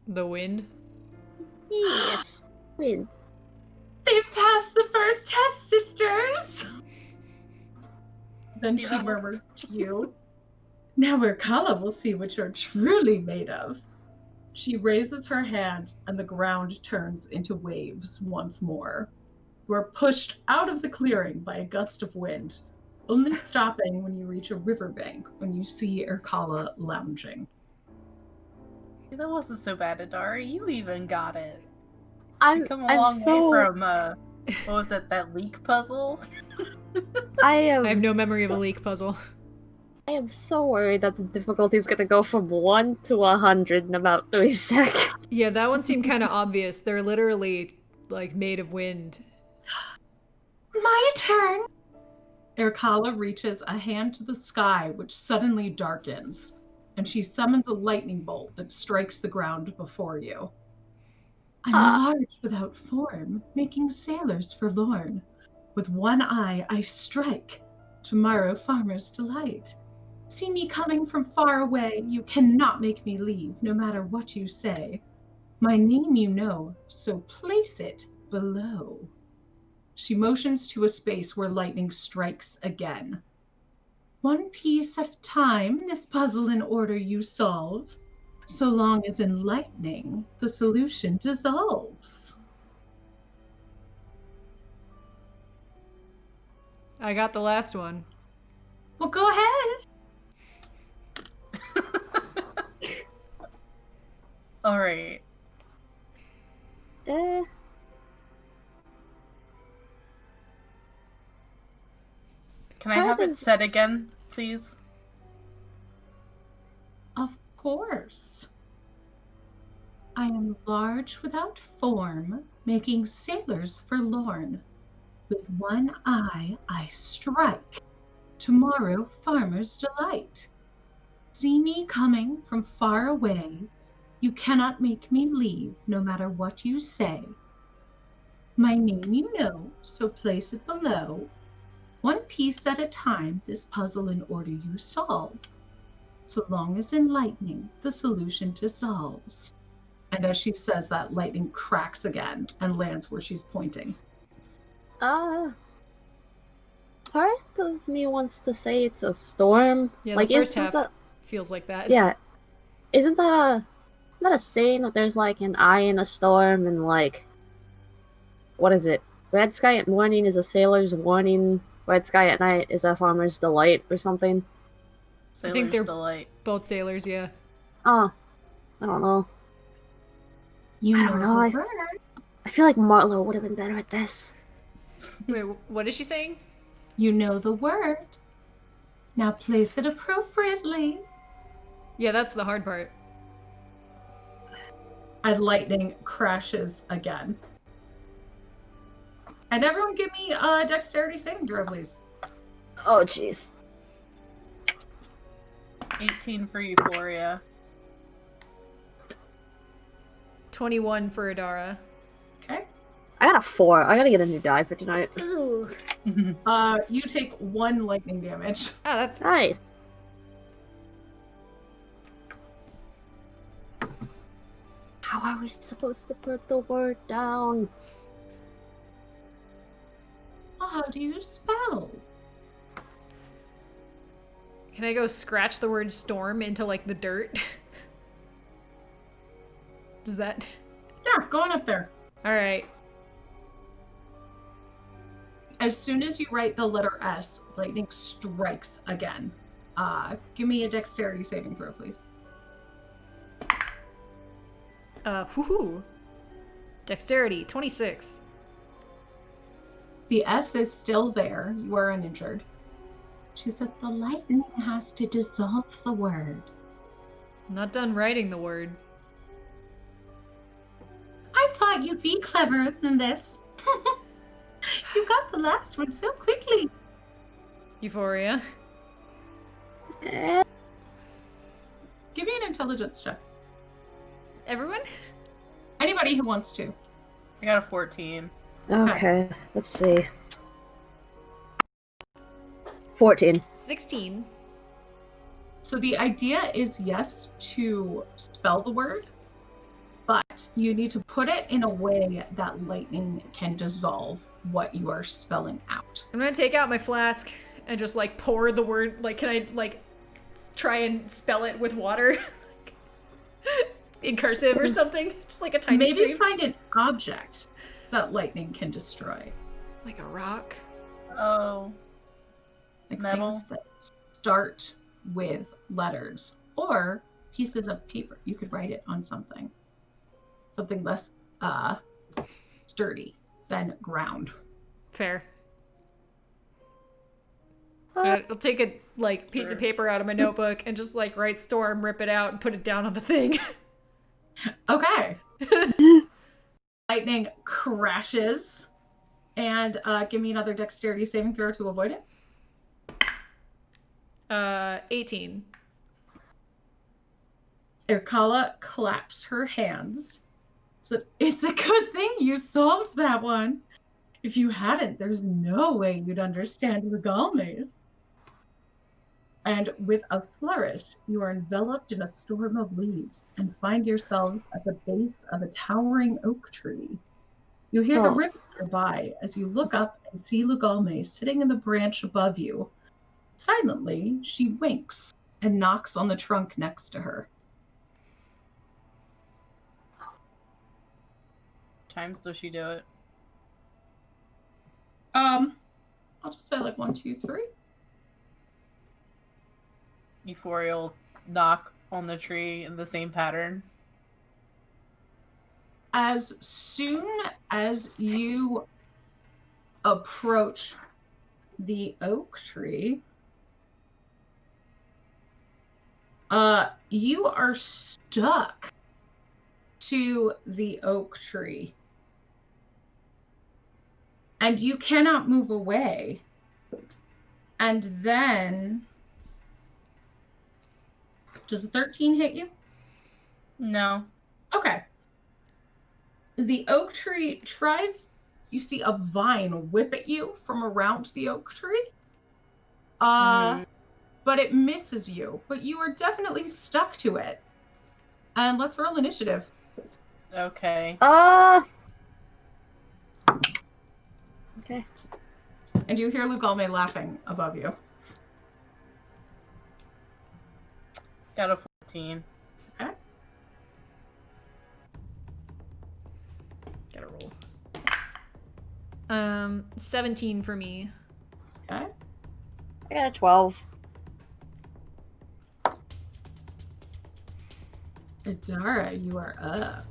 The wind? Yes. Wind. They've passed the first test, sisters! Then she murmurs to you. Now Urkala will see what you're truly made of. She raises her hand and the ground turns into waves once more. You are pushed out of the clearing by a gust of wind, only stopping when you reach a riverbank when you see Urkala lounging. That wasn't so bad, Adara. You even got it. I'm come a long so... way from, what was it, that leak puzzle? I have no memory of a leak puzzle. I am so worried that the difficulty is gonna go from 1 to 100 in about 3 seconds. Yeah, that one seemed kind of obvious. They're literally, made of wind. My turn! Urkala reaches a hand to the sky, which suddenly darkens, and she summons a lightning bolt that strikes the ground before you. I'm large without form, making sailors forlorn. With one eye I strike, tomorrow farmer's delight. See me coming from far away, you cannot make me leave, no matter what you say. My name you know, so place it below. She motions to a space where lightning strikes again. One piece at a time, this puzzle in order you solve. So long as in lightning, the solution dissolves. I got the last one. Well, go ahead. All right. Uh, Can I have it said again, please? Of course. I am large without form, making sailors forlorn. With one eye I strike, tomorrow farmer's delight. See me coming from far away, You cannot make me leave, no matter what you say. My name you know, so place it below. One piece at a time, this puzzle in order you solve. So long as in lightning, the solution dissolves. And as she says that, lightning cracks again and lands where she's pointing. Part of me wants to say it's a storm. Yeah, like, the first isn't half that, feels like that. yeah, isn't that a saying that there's like an eye in a storm and like, what is it? Red sky at morning is a sailor's warning. Red sky at night is a farmer's delight, or something. I think Sailor's they're delight. both sailors, yeah. Oh, I don't know. You I know don't know. the word. I feel like Marlo would have been better at this. Wait, what is she saying? You know the word. Now place it appropriately. Yeah, that's the hard part. And lightning crashes again. And everyone give me a dexterity saving throw, please. Oh, jeez. 18 for Euphoria. 21 for Adara. Okay. I got a 4. I gotta get a new die for tonight. Ooh. You take 1 lightning damage. Oh, that's Nice. How are we supposed to put the word down? How do you spell? Can I go scratch the word storm into like the dirt? Does that? Yeah, go on up there. All right. As soon as you write the letter S, lightning strikes again. Give me a dexterity saving throw, please. Whoo. Dexterity 26. The S is still there. You are uninjured. She said the lightning has to dissolve the word. I'm not done writing the word. I thought you'd be cleverer than this. You got the last one so quickly. Euphoria. Eh, Give me an intelligence check. Everyone? Anybody who wants to. I got a 14. Okay, let's see. 14. 16. So the idea is, yes, to spell the word, but you need to put it in a way that lightning can dissolve what you are spelling out. I'm gonna take out my flask and just like pour the word. Like, can I like try and spell it with water? In cursive or something? Just like a tiny Maybe stream? find an object that lightning can destroy. Like a rock? Oh. Like Metal. things that start with letters or pieces of paper. You could write it on something. Something less sturdy than ground. Fair. I'll take a like piece of paper out of my notebook and just like write storm, rip it out, and put it down on the thing. Okay. Lightning crashes. And give me another dexterity saving throw to avoid it. 18. Irkala claps her hands. So it's a good thing you solved that one. If you hadn't, there's no way you'd understand Regalmes. And with a flourish, you are enveloped in a storm of leaves and find yourselves at the base of a towering oak tree. You hear the ripple nearby as you look up and see Lugalme sitting in the branch above you. Silently, she winks and knocks on the trunk next to her. Times does she do it? I'll just say like 1, 2, 3. Euphoria will knock on the tree in the same pattern. As soon as you approach the oak tree, you are stuck to the oak tree. And you cannot move away. And then, does a 13 hit you? No. Okay. The oak tree tries, you see a vine whip at you from around the oak tree. But it misses you. But you are definitely stuck to it. And let's roll initiative. Okay. Okay. And you hear Lugalme laughing above you. Got a 14. Okay. Gotta roll. 17 for me. Okay. I got a 12. Adara, you are up.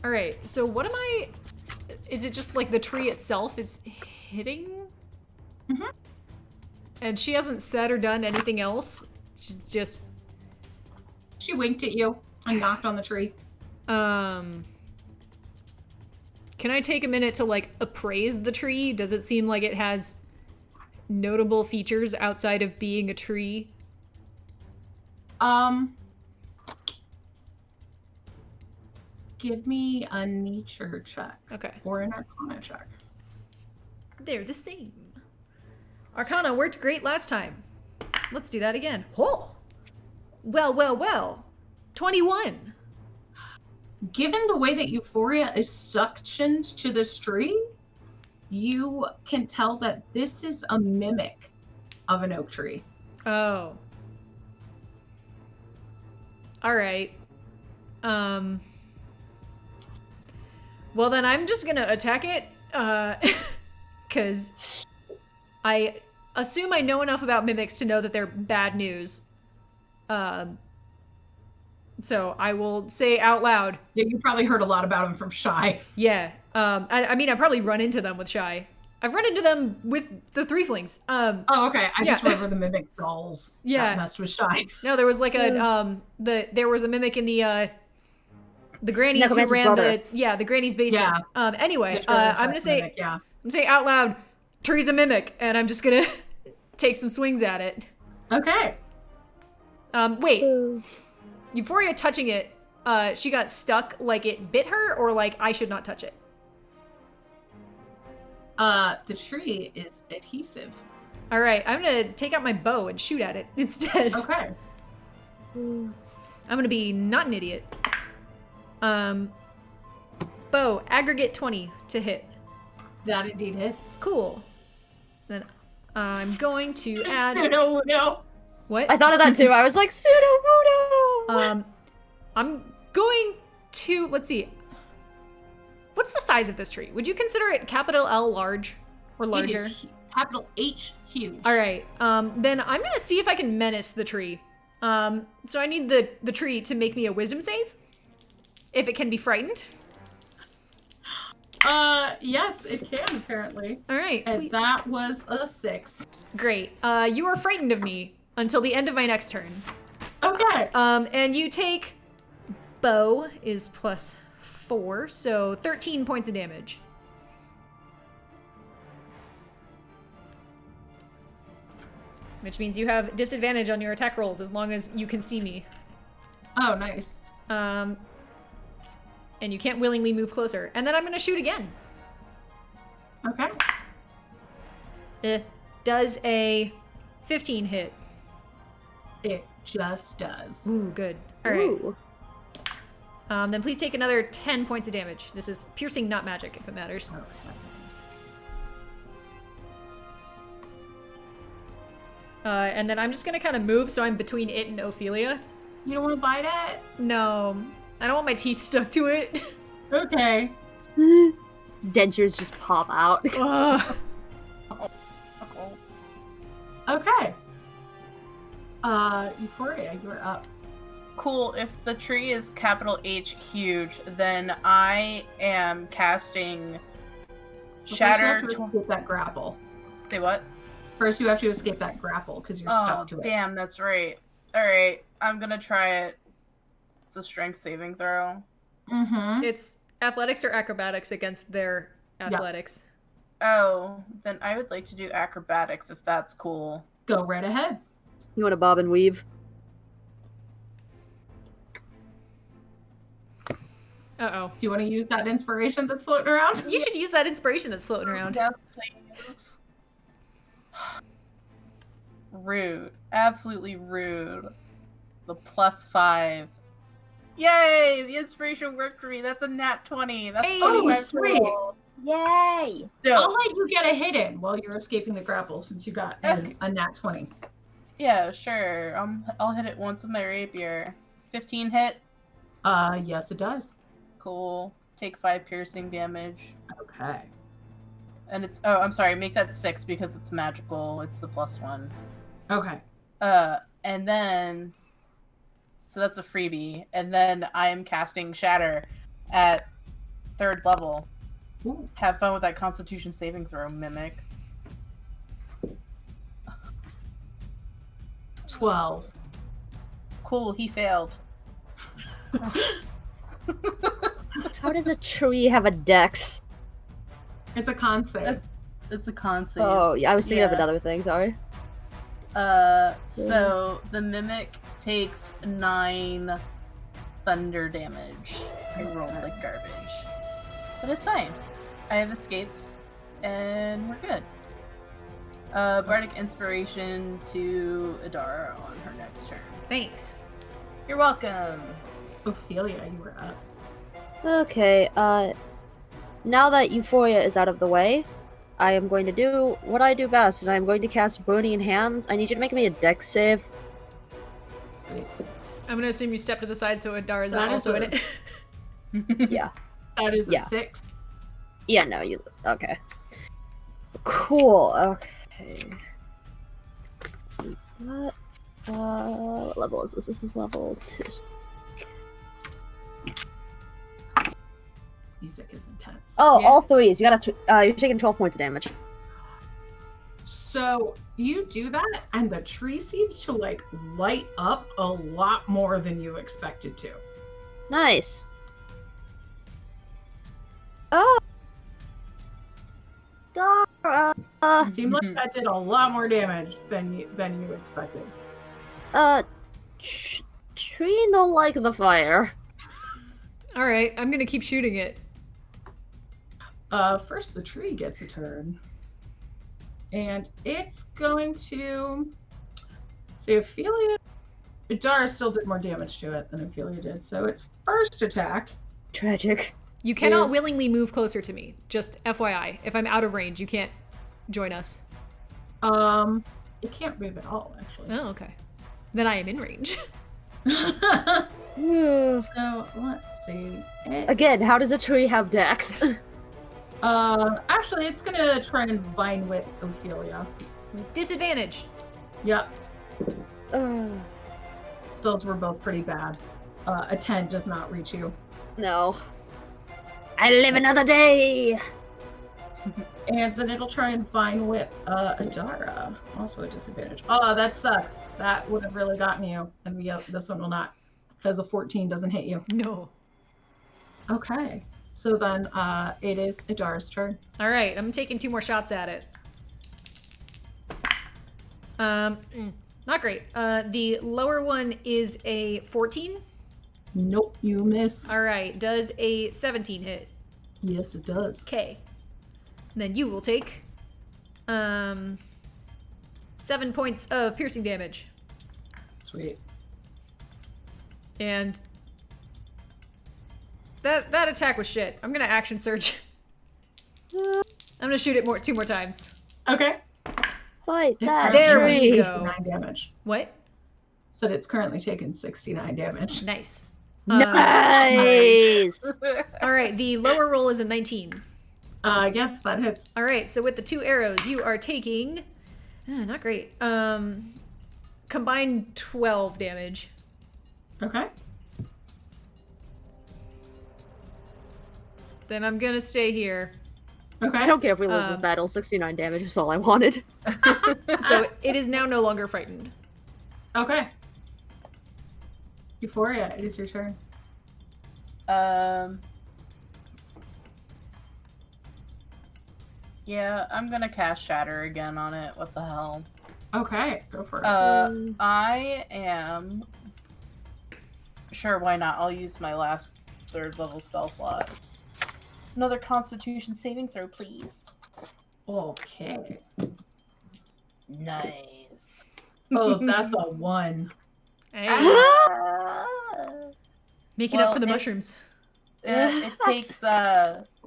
All right. So what am I? Is it just like the tree itself is hitting? Mhm. And she hasn't said or done anything else. She's just She winked at you and knocked on the tree. Can I take a minute to like appraise the tree? Does it seem like it has notable features outside of being a tree? Give me a nature check. Okay. Or an arcana check. They're the same. Arcana worked great last time. Let's do that again. Oh! Well. 21. Given the way that Euphoria is suctioned to this tree, you can tell that this is a mimic of an oak tree. Oh. All right. Well, then I'm just gonna attack it, because I assume I know enough about mimics to know that they're bad news. So I will say out loud. Yeah, you probably heard a lot about them from Shy. Yeah. I mean, I probably run into them with Shy. I've run into them with the Threeflings. Oh, okay. I yeah. just remember the mimic dolls. Yeah. That messed with Shy. No, there was like there was a mimic in the grannies who Necromancer's ran brother. the granny's basement. Yeah. Anyway, I'm gonna say Mimic, yeah. I'm gonna say out loud, tree's a mimic, and I'm just gonna take some swings at it. Okay. Wait, Euphoria touching it, she got stuck like it bit her, or like I should not touch it? The tree is adhesive. All right, I'm gonna take out my bow and shoot at it instead. Okay. I'm gonna be not an idiot. Bow, aggregate 20 to hit. That indeed hits. Cool. Then I'm going to add... No. What? I thought of that too. I was like, pseudo voodoo. I'm going to... Let's see. What's the size of this tree? Would you consider it capital L large or larger? It is capital H huge. All right. Then I'm going to see if I can menace the tree. So I need the tree to make me a wisdom save. If it can be frightened. Yes, it can apparently. All right. And please. that was a 6. Great. You are frightened of me until the end of my next turn. Okay. And you take... Bow is +4, so 13 points of damage. Which means you have disadvantage on your attack rolls as long as you can see me. Oh, nice. And you can't willingly move closer. And then I'm gonna shoot again. Okay. It does a 15 hit. It just does. Ooh, good. All right. Ooh. Then please take another 10 points of damage. This is piercing, not magic, if it matters. Okay. And then I'm just gonna kind of move so I'm between it and Ophelia. You don't want to bite it? No, I don't want my teeth stuck to it. Okay. Dentures just pop out. Ugh. Okay. Euphoria, you're up. Cool. If the tree is capital H huge, then I am casting Shatter. First you have to escape that grapple. Say what? First, you have to escape that grapple because you're Oh, stuck to it. damn, that's right. All right, I'm gonna try it. It's a strength saving throw. Mm-hmm. It's athletics or acrobatics against their athletics. Oh, then I would like to do acrobatics if that's cool. Go right ahead. You want to bob and weave? Uh-oh. Do you want to use that inspiration that's floating around? You should use that inspiration that's floating around. Yes, please. Rude. Absolutely rude. The +5. Yay! The inspiration worked for me. That's a nat 20. That's Hey! 25 Oh, sweet. total. Yay! I'll let you get a hit in while you're escaping the grapple since you got a nat 20. Yeah, sure. I'll hit it once with my rapier. 15 hit. Yes, it does. Cool. Take 5 piercing damage. Okay. And it's I'm sorry, make that 6 because it's magical. It's the +1. Okay. And then so that's a freebie. And then I am casting Shatter at 3rd level. Ooh. Have fun with that Constitution saving throw, Mimic. 12. Cool, he failed. How does a tree have a dex? It's a con save. It's a con save. Oh, yeah, I was thinking of Yeah. another thing, sorry. So the Mimic takes 9 thunder damage. I rolled like garbage. But it's fine. I have escaped, and we're good. Bardic Inspiration to Adara on her next turn. Thanks. You're welcome. Ophelia, you were up. Okay, now that Euphoria is out of the way, I am going to do what I do best, and I'm going to cast Burning Hands. I need you to make me a dex save. Sweet. I'm gonna assume you step to the side so Adara's That not is also in a- it. Yeah. That is a Yeah. 6. Yeah, no, you... Okay. Cool, okay. What level is this? This is level 2. Music is intense. Oh, Yeah. all threes. You gotta... you're taking 12 points of damage. So you do that, and the tree seems to like light up a lot more than you expected to. Nice. Oh! Dara! It seemed like that did a lot more damage than you expected. Tree no like the fire. Alright, I'm gonna keep shooting it. First the tree gets a turn. And it's going to see Ophelia. Dara still did more damage to it than Ophelia did, so its first attack. Tragic. You cannot Is- willingly move closer to me. Just FYI. If I'm out of range, you can't join us. It can't move at all, actually. Oh, okay. Then I am in range. So let's see. Again, how does a tree have dex? Actually, it's gonna try and vine whip Ophelia. With disadvantage. Yep, uh, those were both pretty bad. A 10 does not reach you. no. I live another day! And then it'll try and vine whip Adara. Also a disadvantage. Oh, that sucks. That would have really gotten you. And this one will not. Because a 14 doesn't hit you. No. Okay. So then it is Adara's turn. Alright, I'm taking 2 more shots at it. Not great. The lower one is a 14. Nope, you miss. Alright, does a 17 hit? Yes, it does. Okay. Then you will take 7 points of piercing damage. Sweet. And that attack was shit. I'm gonna action surge. I'm gonna shoot it 2 more times. Okay. Fight It that currently There we tree! takes go. 9 damage. What? Said it's currently taken 69 damage. Nice. Nice! Alright, the lower roll is a 19. Yes, that hits. Alright, so with the 2 arrows, you are taking... not great. Combined 12 damage. Okay. Then I'm gonna stay here. Okay. I don't care if we lose this battle, 69 damage is all I wanted. So it is now no longer frightened. Okay. Euphoria, it is your turn. Yeah, I'm gonna cast Shatter again on it. What the hell? Okay, go for it. I am... Sure, why not? I'll use my last 3rd level spell slot. Another Constitution saving throw, please. Okay. Nice. Oh, that's a 1. Hey, Ah! making up well, for the it- mushrooms. It takes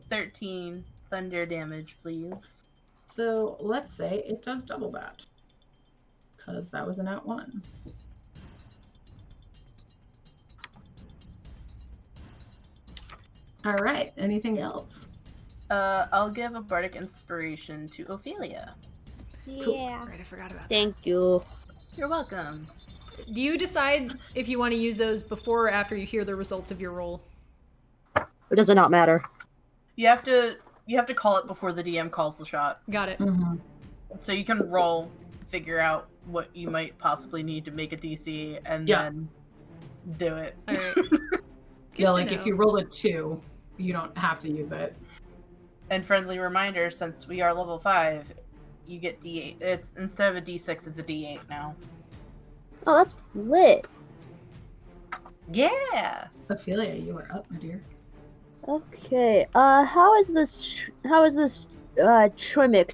13 thunder damage, please. So let's say it does double that. Because that was an at 1. All right. Anything else? I'll give a bardic inspiration to Ophelia. Yeah. Right, I forgot about that. Thank you. You're welcome. Do you decide if you want to use those before or after you hear the results of your roll? Or does it not matter? You have to call it before the DM calls the shot. Got it. Mm-hmm. So you can roll, figure out what you might possibly need to make a DC, and Yeah. then do it. All right. Yeah, to like know. if you roll a 2, you don't have to use it. And friendly reminder, since we are level 5, you get D8. It's instead of a D6, it's a D8 now. Oh, that's lit. Yeah. Ophelia, you are up, my dear. Okay. How is this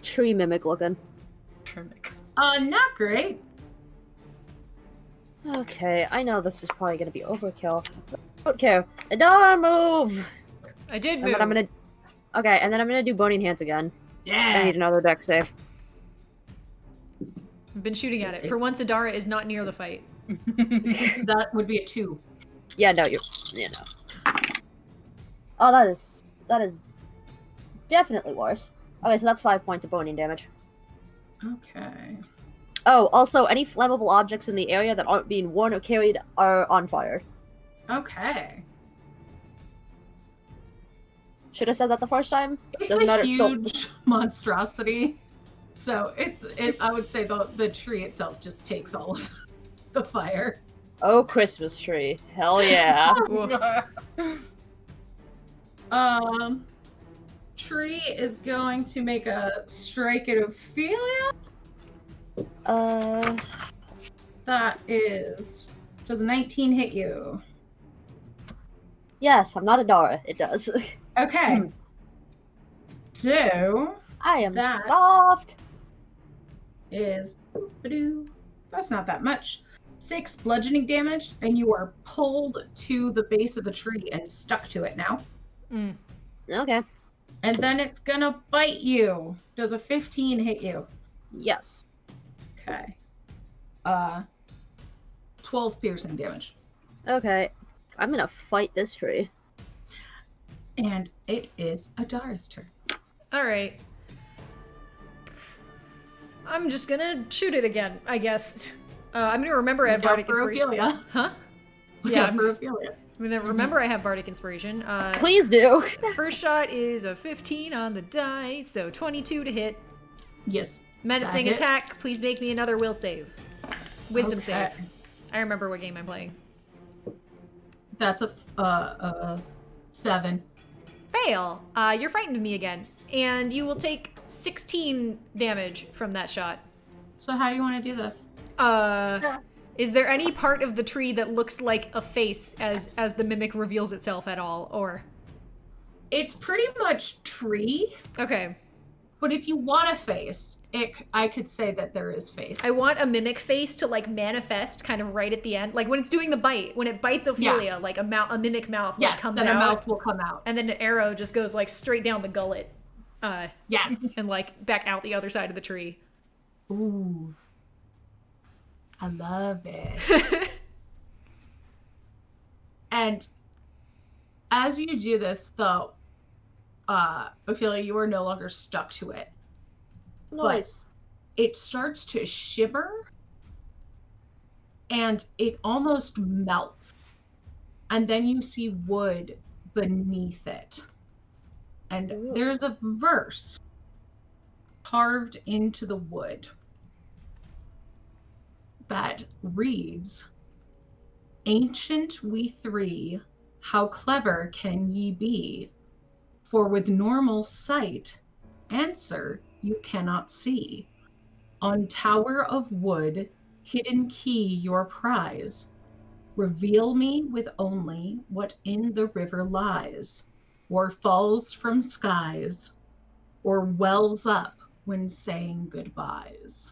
tree mimic looking? Trimic. Not great. Okay, I know this is probably gonna be overkill. I don't care. Another move. I did And move. then I'm gonna. Okay, and then I'm gonna do Boning Hands again. I Yeah. need another deck save. I've been shooting at it. For once, Adara is not near the fight. That would be a 2. Yeah, no, you know. Oh, that is definitely worse. Okay, so that's 5 points of boning damage. Okay. Oh, also, any flammable objects in the area that aren't being worn or carried are on fire. Okay. Should have said that the first time? It's Doesn't a matter, so- huge monstrosity. So I would say the tree itself just takes all of the fire. Oh, Christmas tree. Hell yeah. Tree is going to make a strike at Ophelia. That is. Does a 19 hit you? Yes, I'm not a Dara. It does. Okay. So I am That- soft. is. That's not that much. 6 bludgeoning damage, and you are pulled to the base of the tree and stuck to it now. Mm. Okay. And then it's gonna bite you. Does a 15 hit you? Yes. Okay. 12 piercing damage. Okay. I'm gonna fight this tree. And it is Adara's turn. All right. I'm just gonna shoot it again, I guess. I'm gonna remember I have Look out Bardic for Inspiration. Ophelia. Huh? Look Yeah, out I'm for just- Ophelia. I'm gonna remember I have Bardic Inspiration. Please do. First shot is a 15 on the die, so 22 to hit. Yes. Menacing That hits. attack. Please make me another will save. Wisdom Okay. save. I remember what game I'm playing. That's a 7. Fail. You're frightened of me again, and you will take 16 damage from that shot. So how do you want to do this? Is there any part of the tree that looks like a face as the mimic reveals itself at all, or? It's pretty much tree, Okay. but if you want a face, I could say that there is face. I want a mimic face to like manifest kind of right at the end, like when it's doing the bite, when it bites Ophelia, like a mimic mouth like Yes, comes then out, a mouth will come out. and then an arrow just goes like straight down the gullet, Yes. and like back out the other side of the tree. Ooh. I love it. And as you do this, though, Ophelia, you are no longer stuck to it. Nice. It starts to shiver and it almost melts. And then you see wood beneath it. And Ooh. there's a verse carved into the wood that reads, "Ancient we three, how clever can ye be? For with normal sight, answer you cannot see. On tower of wood, hidden key your prize. Reveal me with only what in the river lies, or falls from skies, or wells up when saying goodbyes.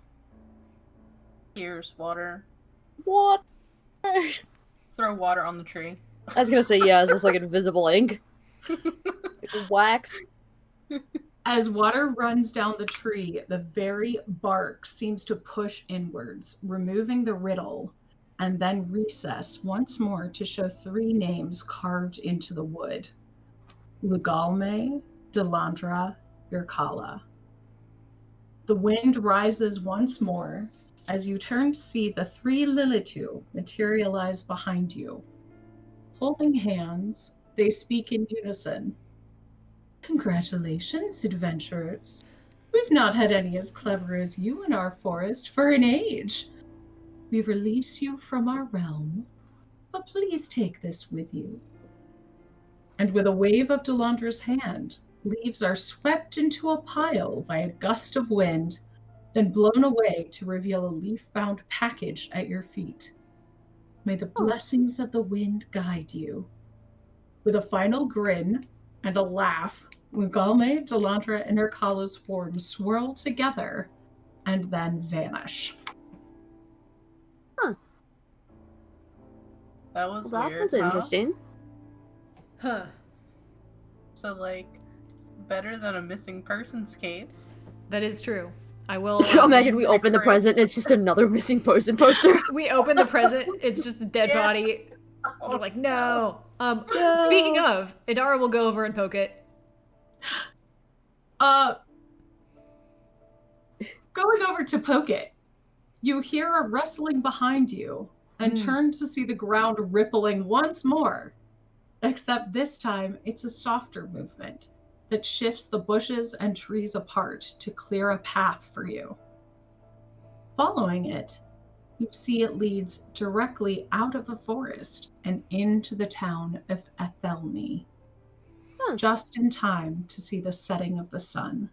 Here's water. What? I Throw water on the tree. was gonna say, yeah, is this like invisible ink? Wax? As water runs down the tree, the very bark seems to push inwards, removing the riddle, and then recess once more to show 3 names carved into the wood. Lugalme, Delandra, Irkala. The wind rises once more as you turn to see the 3 Lilitu materialize behind you. Holding hands, they speak in unison. Congratulations, adventurers. We've not had any as clever as you in our forest for an age. We release you from our realm, but please take this with you. And with a wave of Delandra's hand, leaves are swept into a pile by a gust of wind, then blown away to reveal a leaf-bound package at your feet. May the blessings of the wind guide you. With a final grin and a laugh, Lugalme, Delandra, and Irkala's forms swirl together and then vanish. That was Well, that weird. was huh? interesting. Huh. So, like, better than a missing persons case. That is true. I will. Imagine we open the crypt. present, it's just another missing person poster. We open the present. It's just a dead Yeah. body. Oh, We're like, no. No. Speaking of, Idara will go over and poke it. Going over to poke it, you hear a rustling behind you and turn to see the ground rippling once more. Except this time, it's a softer movement that shifts the bushes and trees apart to clear a path for you. Following it, you see it leads directly out of the forest and into the town of Athelney, just in time to see the setting of the sun.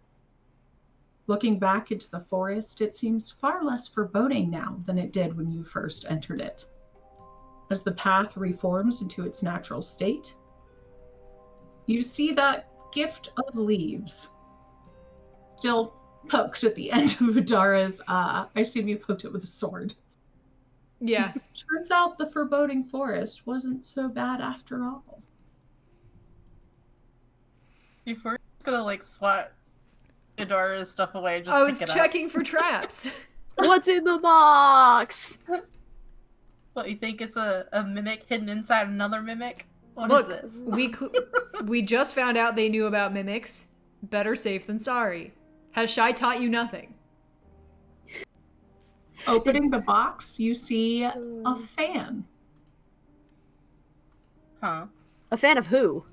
Looking back into the forest, it seems far less foreboding now than it did when you first entered it. As the path reforms into its natural state, you see that gift of leaves still poked at the end of Idara's, I assume you poked it with a sword. Yeah. Turns out the foreboding forest wasn't so bad after all. Before you're gonna, like, swat Idara's stuff away, just I was pick it checking for traps. What's in the box? up. What, you think it's a mimic hidden inside another mimic? What Look, is this? we just found out they knew about mimics. Better safe than sorry. Has Shy taught you nothing? Opening the box, you see a fan. Huh? A fan of who?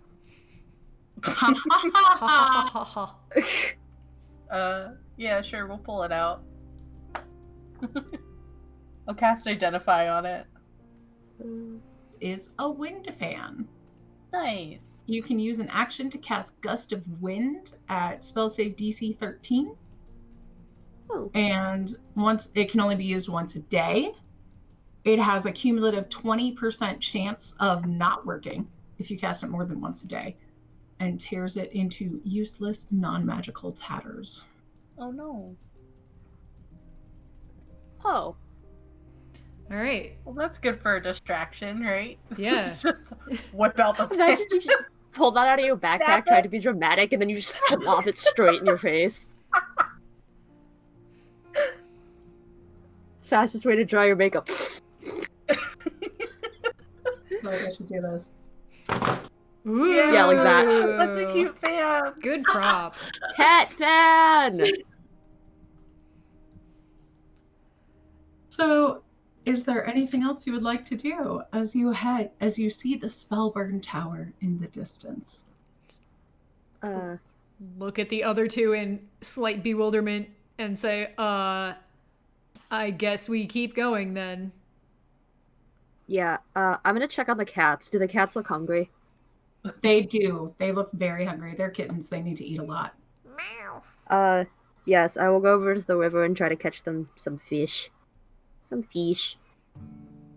Ha ha ha ha. Yeah, sure, we'll pull it out. I'll cast Identify on it. Is a wind fan. Nice. You can use an action to cast Gust of Wind at spell save DC 13. Oh. And once it can only be used once a day. It has a cumulative 20% chance of not working if you cast it more than once a day, and tears it into useless non-magical tatters. Oh no. Oh. All right. Well, that's good for a distraction, right? Yeah. Just whip out the Imagine you just pull that out of your Snap backpack, it. try to be dramatic, and then you just flop it straight in your face. Fastest way to dry your makeup. I should do this. Ooh. Yeah, like that. That's a cute fan. Good prop. Cat fan! So, is there anything else you would like to do as you see the Spellburn Tower in the distance? Look at the other two in slight bewilderment and say, I guess we keep going then. Yeah, I'm gonna check on the cats. Do the cats look hungry? They do. They look very hungry. They're kittens. They need to eat a lot. Yes, I will go over to the river and try to catch them some fish. Some fish.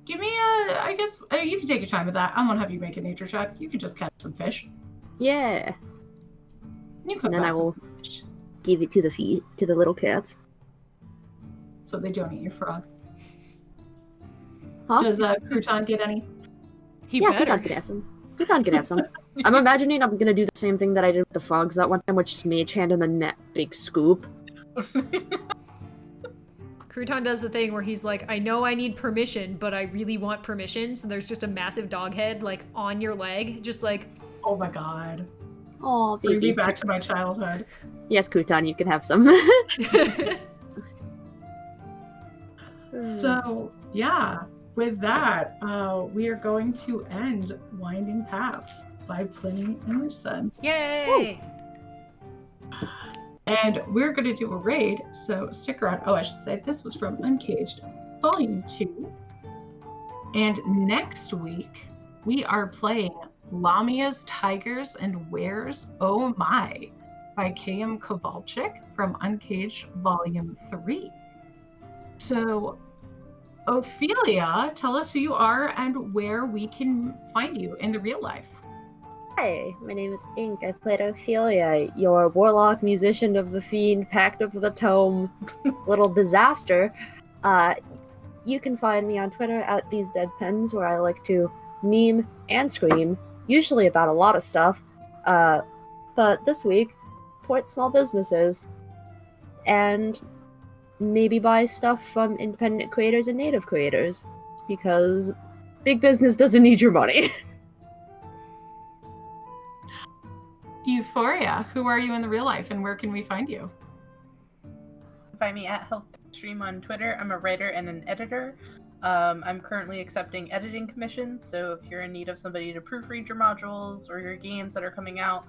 Give me I guess, you can take your time with that. I won't have you make a nature check. You can just catch some fish. Yeah. You come And then back I with will some fish. give it to the little cats. So they don't eat your frog. Huh? Does Crouton get any? He Yeah, better. Crouton can have some. Crouton can have some. I'm imagining I'm gonna do the same thing that I did with the frogs that one time, which is mage hand and then that big scoop. Crouton does the thing where he's like, I know I need permission, but I really want permission. So there's just a massive dog head like on your leg, just like. Oh my god. Oh, Bring me baby. back to my childhood. Yes, Crouton, you can have some. So, yeah, with that, we are going to end Winding Paths by Pliny Emerson. Yay! And we're going to do a raid, so stick around. Oh, I should say this was from Uncaged Volume 2. And next week, we are playing Lamia's Tigers and Wares Oh My by K.M. Kowalczyk from Uncaged Volume 3. So, Ophelia, tell us who you are and where we can find you in the real life. Hi, my name is Ink. I played Ophelia, your warlock, musician of the fiend, pact of the tome, little disaster. You can find me on Twitter at These Dead Pens, where I like to meme and scream, usually about a lot of stuff. But this week, support small businesses and maybe buy stuff from independent creators and native creators, because big business doesn't need your money. Euphoria, who are you in the real life and where can we find you? Find me at HealthStream on Twitter. I'm a writer and an editor. I'm currently accepting editing commissions, so if you're in need of somebody to proofread your modules or your games that are coming out,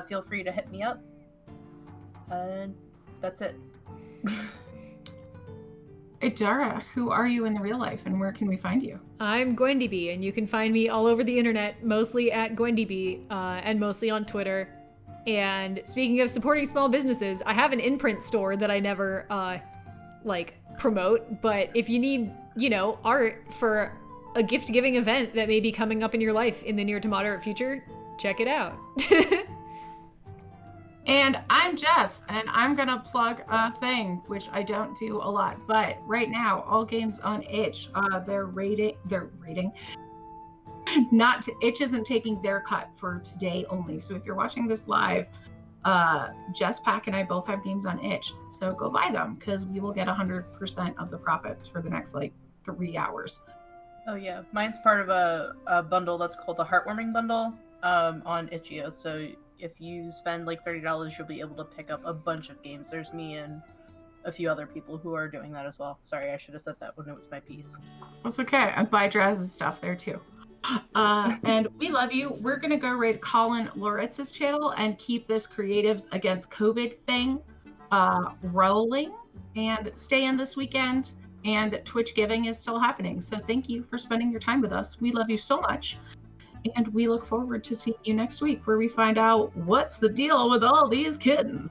feel free to hit me up. That's it. Idara, who are you in the real life and where can we find you? I'm Gwendyby, and you can find me all over the internet, mostly at Gwendyby, and mostly on Twitter. And speaking of supporting small businesses, I have an imprint store that I never, promote, but if you need, art for a gift-giving event that may be coming up in your life in the near to moderate future, check it out. And I'm Jess, and I'm gonna plug a thing, which I don't do a lot, but right now, all games on itch, they're rating. Itch isn't taking their cut for today only. So if you're watching this live, Jess Pack and I both have games on itch. So go buy them, because we will get 100% of the profits for the next 3 hours. Oh yeah, mine's part of a bundle that's called the Heartwarming Bundle on Itch.io. So if you spend $30, you'll be able to pick up a bunch of games. There's me and a few other people who are doing that as well. Sorry, I should have said that when it was my piece. That's okay. I buy Draz's stuff there too. And we love you. We're gonna go raid Colin Loritz's channel and keep this Creatives Against COVID thing rolling, and stay in this weekend. And Twitch giving is still happening. So thank you for spending your time with us. We love you so much. And we look forward to seeing you next week, where we find out what's the deal with all these kittens.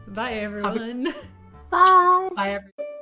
Bye, everyone. Bye! Bye, everyone.